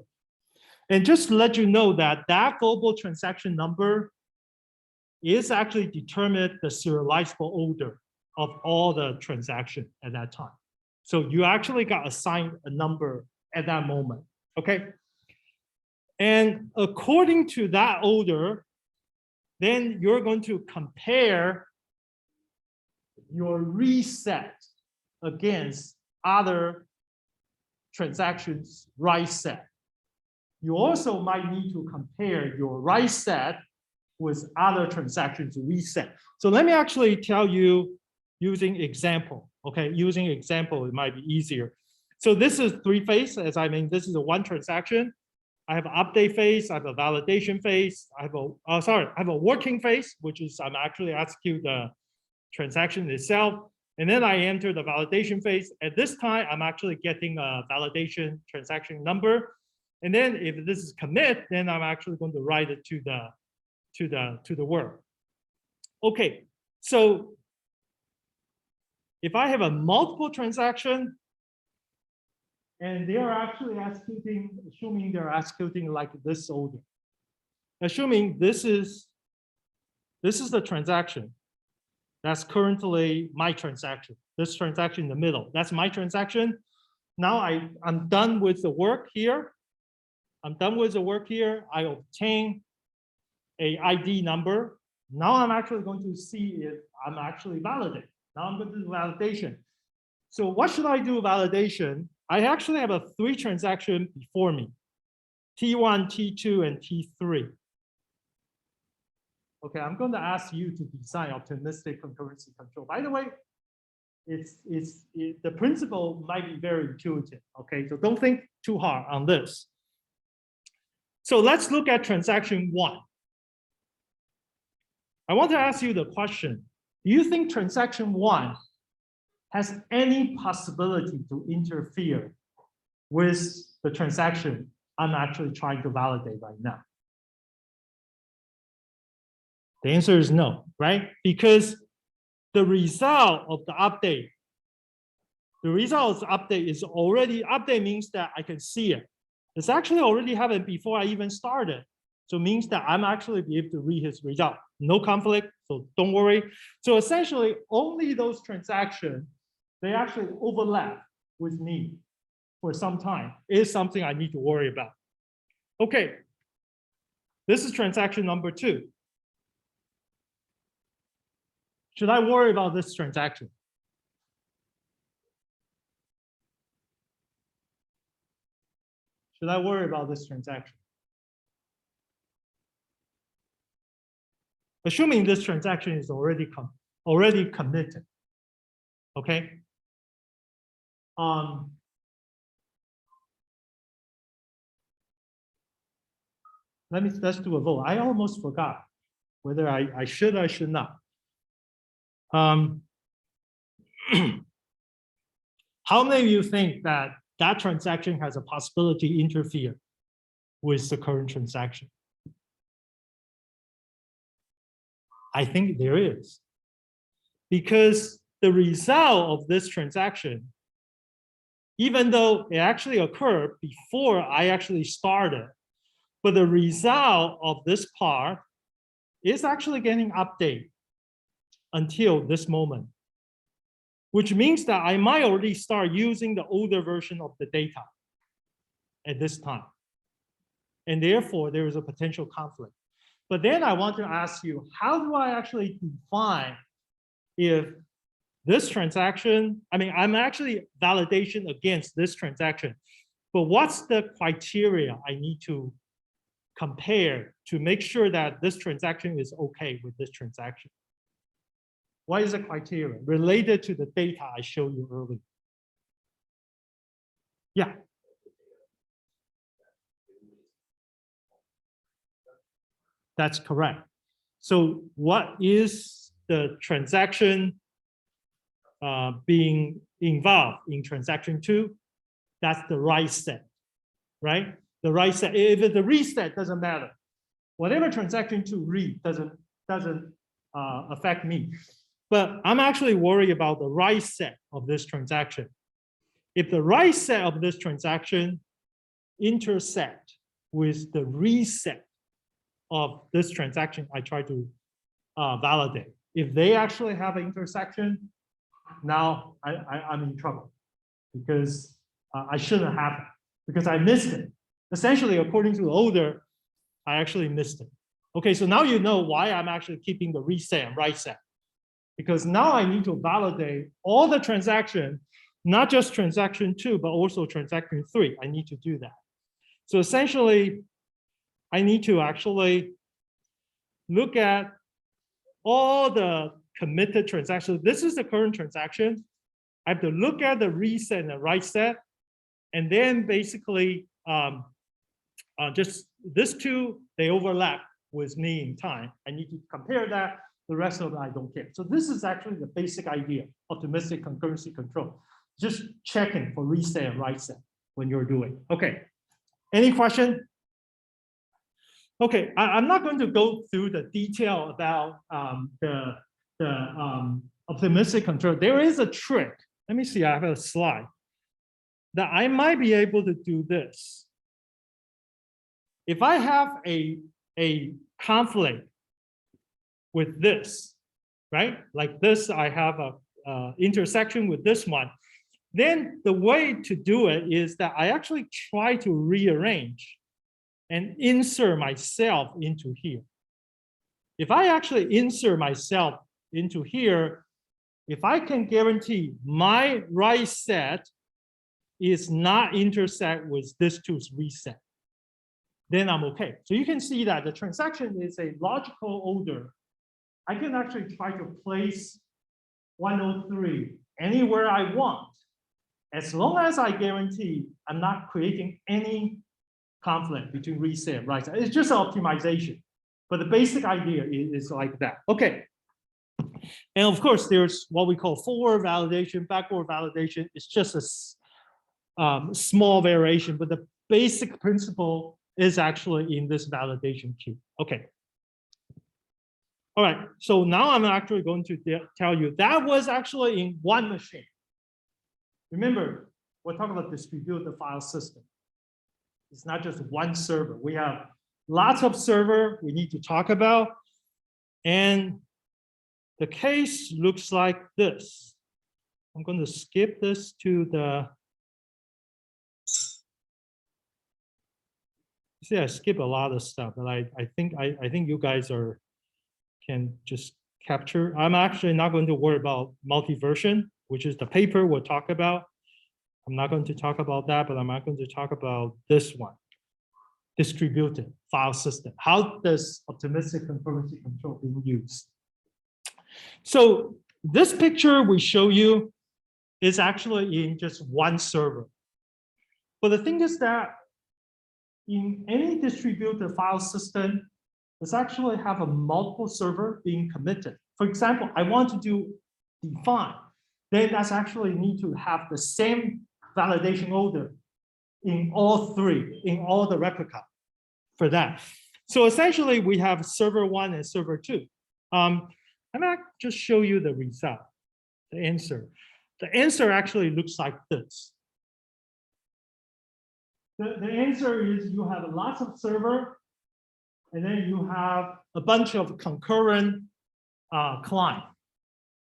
And just to let you know that that global transaction number is actually determined the serializable order of all the transactions at that time. So you actually got assigned a number at that moment, okay? And according to that order, then you're going to compare your reset against other transactions write set. You also might need to compare your write set with other transactions reset. So let me actually tell you using example, okay? Using example, it might be easier. So this is three phase, as I mean, this is a one transaction. I have an update phase, I have a validation phase, I have a working phase, which is I'm actually execute the transaction itself. And then I enter the validation phase. At this time, I'm actually getting a validation transaction number. And then if this is commit, then I'm actually going to write it to the work. Okay, so if I have a multiple transaction and they are actually executing, assuming they're executing like this order, assuming this is the transaction, that's currently my transaction. This transaction in the middle, that's my transaction. Now I'm done with the work here. I'm done with the work here. I obtain a ID number. Now I'm actually going to see if I'm actually validated. Now I'm going to do validation. So what should I do validation? I actually have a three transaction before me, T1, T2, and T3. Okay, I'm going to ask you to design optimistic concurrency control. By the way, the principle might be very intuitive. Okay, so don't think too hard on this. So let's look at transaction one. I want to ask you the question, do you think transaction one has any possibility to interfere with the transaction I'm actually trying to validate right now? The answer is no, right? Because the result of the update, is already, update means that I can see it. It's actually already happened before I even started. So it means that I'm actually be able to read his result. No conflict, so don't worry. So essentially only those transactions, they actually overlap with me for some time is something I need to worry about. Okay, this is transaction number two. Should I worry about this transaction? Should I worry about this transaction? Assuming this transaction is already committed, okay? Let's do a vote. I almost forgot whether I should or should not. How many of you think that that transaction has a possibility to interfere with the current transaction? I think there is. Because the result of this transaction, even though it actually occurred before I actually started, But the result of this part is actually getting updated until this moment, which means that I might already start using the older version of the data at this time. And therefore, there is a potential conflict. But then I want to ask you, how do I actually define if this transaction, I mean, I'm actually validation against this transaction, but what's the criteria I need to compare to make sure that this transaction is okay with this transaction? What is the criteria related to the data I showed you earlier? Yeah. That's correct. So what is the transaction being involved in transaction 2? That's the write set, right? The write set. If the reset doesn't matter, whatever transaction 2 read doesn't affect me. But I'm actually worried about the write set of this transaction. If the write set of this transaction intersect with the reset of this transaction I try to validate. If they actually have an intersection, now I'm in trouble because I shouldn't have it because I missed it. Essentially, according to the order, I actually missed it. Okay, so now you know why I'm actually keeping the reset and write set. Because now I need to validate all the transaction, not just transaction 2, but also transaction 3. I need to do that. So essentially, I need to actually look at all the committed transactions. This is the current transaction. I have to look at the reset and the write set, and then basically just this 2, they overlap with me in time. I need to compare that. The rest of it, I don't care. So this is actually the basic idea, optimistic concurrency control. Just checking for reset and write set when you're doing. Okay, any question? Okay, I'm not going to go through the detail about the optimistic control. There is a trick. Let me see, I have a slide that I might be able to do this. If I have a conflict with this, right? Like this, I have a intersection with this one. Then the way to do it is that I actually try to rearrange and insert myself into here. If I actually insert myself into here, if I can guarantee my write set is not intersect with this 2's reset, then I'm okay. So you can see that the transaction is a logical order. I can actually try to place 103 anywhere I want, as long as I guarantee I'm not creating any conflict between reset and write set. It's just an optimization, but the basic idea is like that. Okay. And of course, there's what we call forward validation, backward validation. It's just a small variation, but the basic principle is actually in this validation queue. Okay. All right, so now I'm actually going to tell you that was actually in one machine. Remember, we're talking about distributed file system. It's not just one server. We have lots of server we need to talk about. And the case looks like this. I'm going to skip this to the, see, I skip a lot of stuff, but I think you guys can just capture. I'm actually not going to worry about multi-version, which is the paper we'll talk about. I'm not going to talk about that, but I'm not going to talk about this one, distributed file system. How does optimistic concurrency control being used? So this picture we show you is actually in just one server. But the thing is that in any distributed file system, it's actually have a multiple server being committed. For example, I want to do define, then that's actually need to have the same validation order in all 3, in all the replica for that. So essentially we have server 1 and server 2. I'm gonna just show you the result, the answer. The answer actually looks like this. the answer is you have lots of server, and then you have a bunch of concurrent client.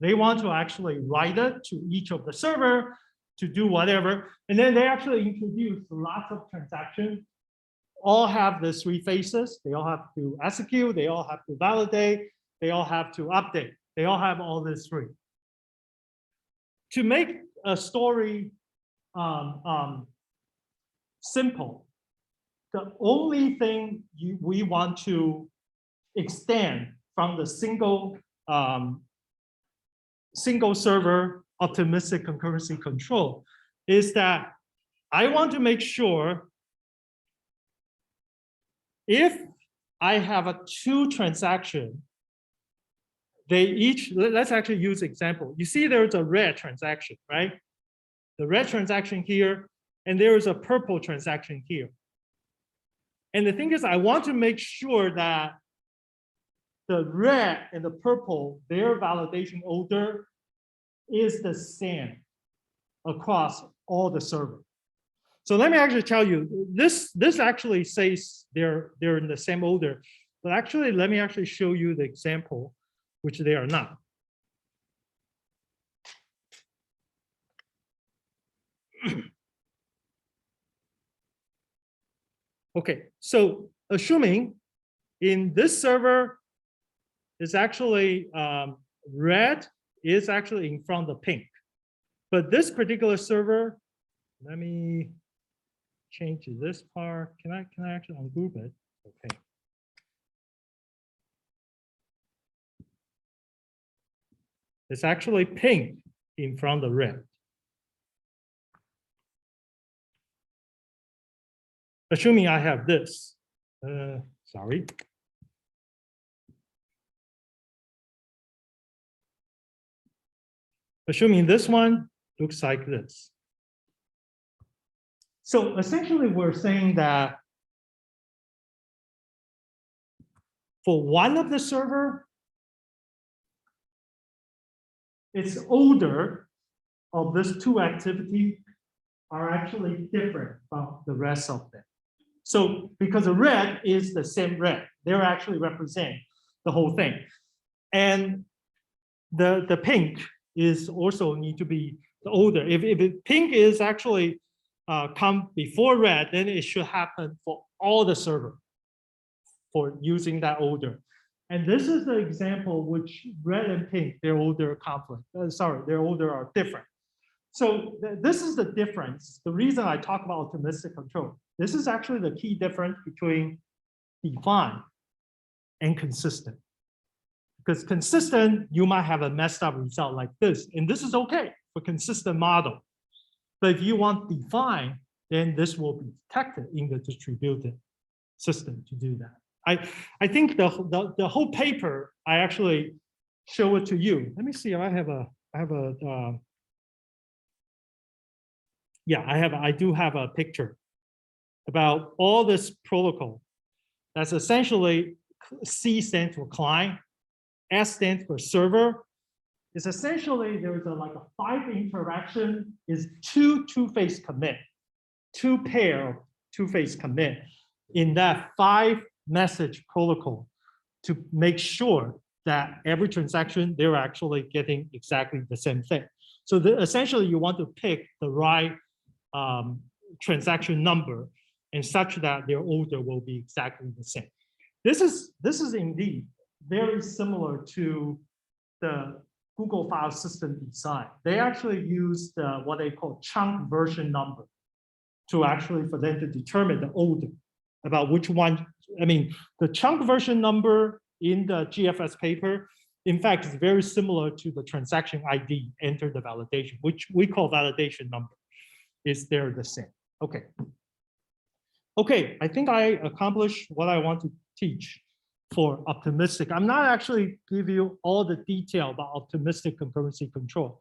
They want to actually write it to each of the server to do whatever. And then they actually introduce lots of transactions, all have the three phases. They all have to execute, they all have to validate, they all have to update. They all have all these three. To make a story simple, the only thing we want to extend from the single server optimistic concurrency control is that I want to make sure if I have a two transaction, they each, let's actually use example. You see there's a red transaction, right? The red transaction here, and there is a purple transaction here. And the thing is, I want to make sure that the red and the purple, their validation order is the same across all the servers. So let me actually tell you, this actually says they're in the same order, but actually, let me actually show you the example, which they are not. Okay, so assuming in this server is actually red is actually in front of pink, but this particular server, let me change this part. Can I actually ungroup it? Okay. It's actually pink in front of red. Assuming I have this, sorry. Assuming this one looks like this. So essentially we're saying that for one of the server, its order of this two activity are actually different from the rest of them. So because the red is the same red, they're actually represent the whole thing. And the pink is also need to be the order. If pink is actually come before red, then it should happen for all the server for using that order. And this is the example which red and pink, their order conflict. Their order are different. So this is the difference. The reason I talk about optimistic control. This is actually the key difference between defined and consistent. Because consistent, you might have a messed up result like this, and this is okay for consistent model. But if you want defined, then this will be detected in the distributed system to do that. I think the whole paper, I actually show it to you. Let me see if I do have a picture about all this protocol. That's essentially C stands for client, S stands for server. It's essentially there's like a 5 interaction is two-phase commit, 2 pair of two-phase commit in that 5 message protocol to make sure that every transaction they're actually getting exactly the same thing. So essentially you want to pick the right transaction number and such that their order will be exactly the same. This is indeed very similar to the Google file system design. They actually use what they call chunk version number to actually for them to determine the order about which one. I mean, the chunk version number in the GFS paper, in fact, is very similar to the transaction ID enter the validation, which we call validation number. They're the same. Okay. Okay, I think I accomplished what I want to teach for optimistic. I'm not actually give you all the detail about optimistic concurrency control.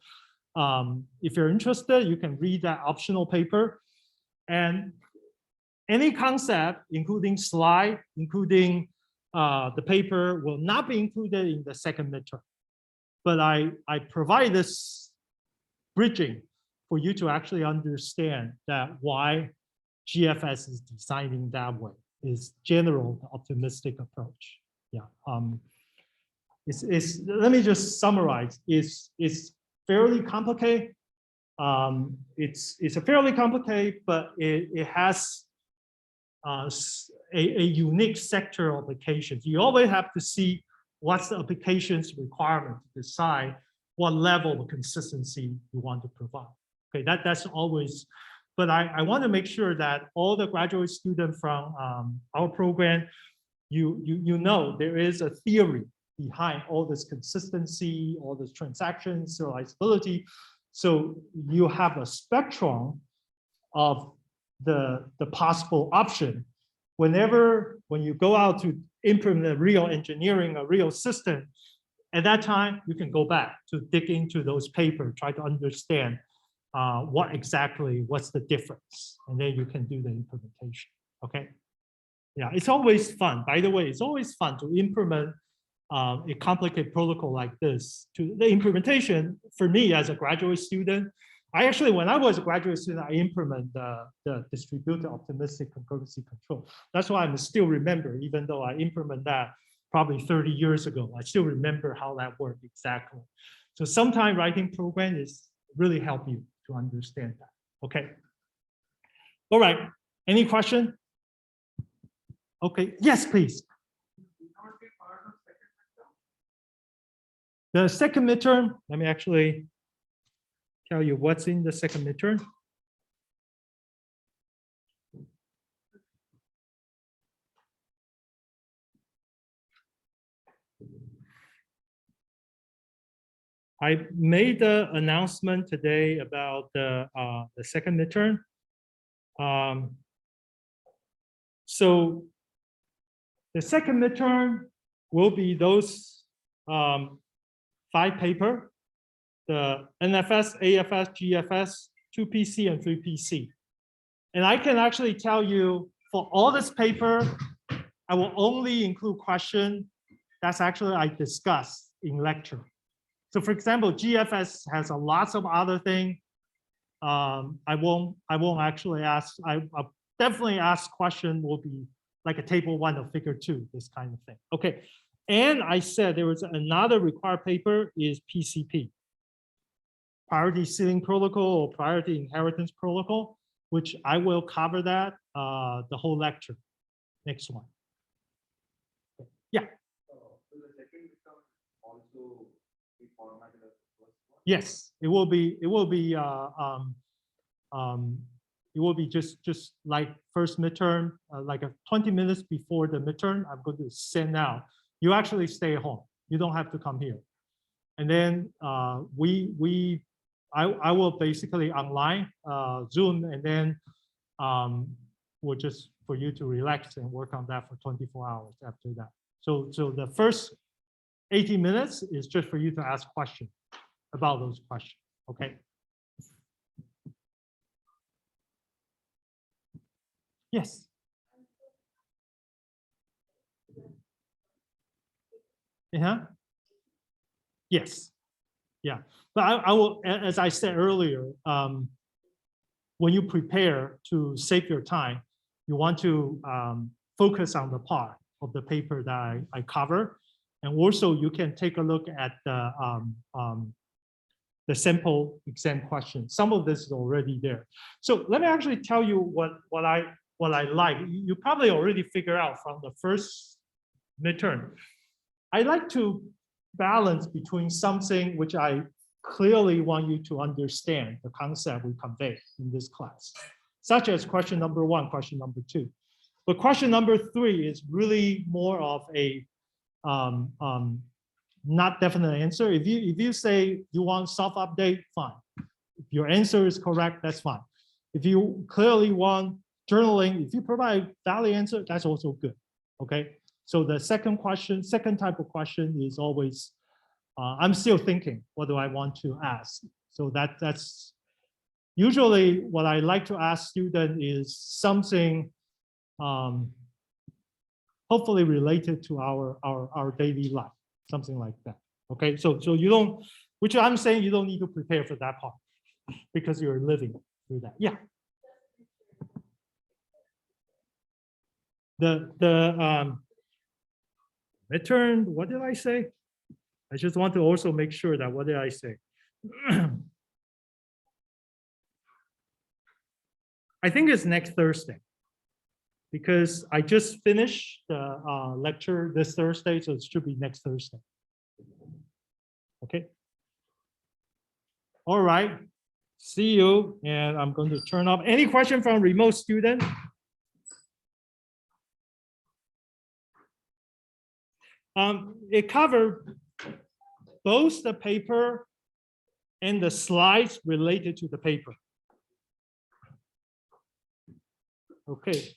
If you're interested, you can read that optional paper. And any concept, including slide, including the paper, will not be included in the second midterm. But I provide this bridging for you to actually understand that why GFS is designing that way. Is general optimistic approach. Yeah. Let me just summarize. It's fairly complicated. It's a fairly complicated, but it has a unique sector of applications. You always have to see what's the application's requirement to decide what level of consistency you want to provide. Okay, that's always. But I want to make sure that all the graduate students from our program, you know there is a theory behind all this consistency, all this transaction serializability. So you have a spectrum of the possible option. When you go out to implement a real engineering, a real system, at that time you can go back to dig into those papers, try to understand what's the difference, and then you can do the implementation. Okay, yeah, it's always fun. By the way, it's always fun to implement a complicated protocol like this. To the implementation, for me as a graduate student, when I was a graduate student, I implement the distributed optimistic concurrency control. That's why I still remember, even though I implement that probably 30 years ago, I still remember how that worked exactly. So sometimes writing program is really help you to understand that. Okay. All right. Any question? Okay. Yes, please. The second midterm, let me actually tell you what's in the second midterm. I made the announcement today about the second midterm. So the second midterm will be those 5 paper, the NFS, AFS, GFS, 2PC, and 3PC. And I can actually tell you for all this paper, I will only include question that's actually I discussed in lecture. So for example, GFS has a lots of other things. I won't actually ask. I'll definitely ask question will be like a table 1 or figure 2, this kind of thing. Okay, and I said there was another required paper is PCP, priority ceiling protocol or priority inheritance protocol, which I will cover that the whole lecture. Next one. Yeah. So the second become also be formatted as the first one? Yes, it will be. It will be just like first midterm, like 20 minutes before the midterm. I'm going to send out. You actually stay home. You don't have to come here. And then I will basically online Zoom, and then we'll just for you to relax and work on that for 24 hours after that. So the first 80 minutes is just for you to ask questions about those questions. Okay. Yes. Yes. Yeah. But I will, as I said earlier, when you prepare to save your time, you want to focus on the part of the paper that I cover. And also you can take a look at the sample exam question. Some of this is already there. So let me actually tell you what I like. You probably already figured out from the first midterm. I like to balance between something which I clearly want you to understand the concept we convey in this class, such as question number 1, question number 2. But question number 3 is really more of a not definite answer. If you say you want soft update, fine. If your answer is correct, that's fine. If you clearly want journaling, if you provide valid answer, that's also good. Okay. So the second type of question is always, I'm still thinking, what do I want to ask? So that's usually what I like to ask students is something hopefully related to our daily life, something like that. Okay, so you don't, which I'm saying you don't need to prepare for that part because you're living through that. Yeah. the midterm, what did I say? I just want to also make sure that what did I say? I think it's next Thursday, because I just finished the lecture this Thursday, so it should be next Thursday. Okay. All right. See you, and I'm going to turn off. Any question from remote student? It covered both the paper and the slides related to the paper. Okay.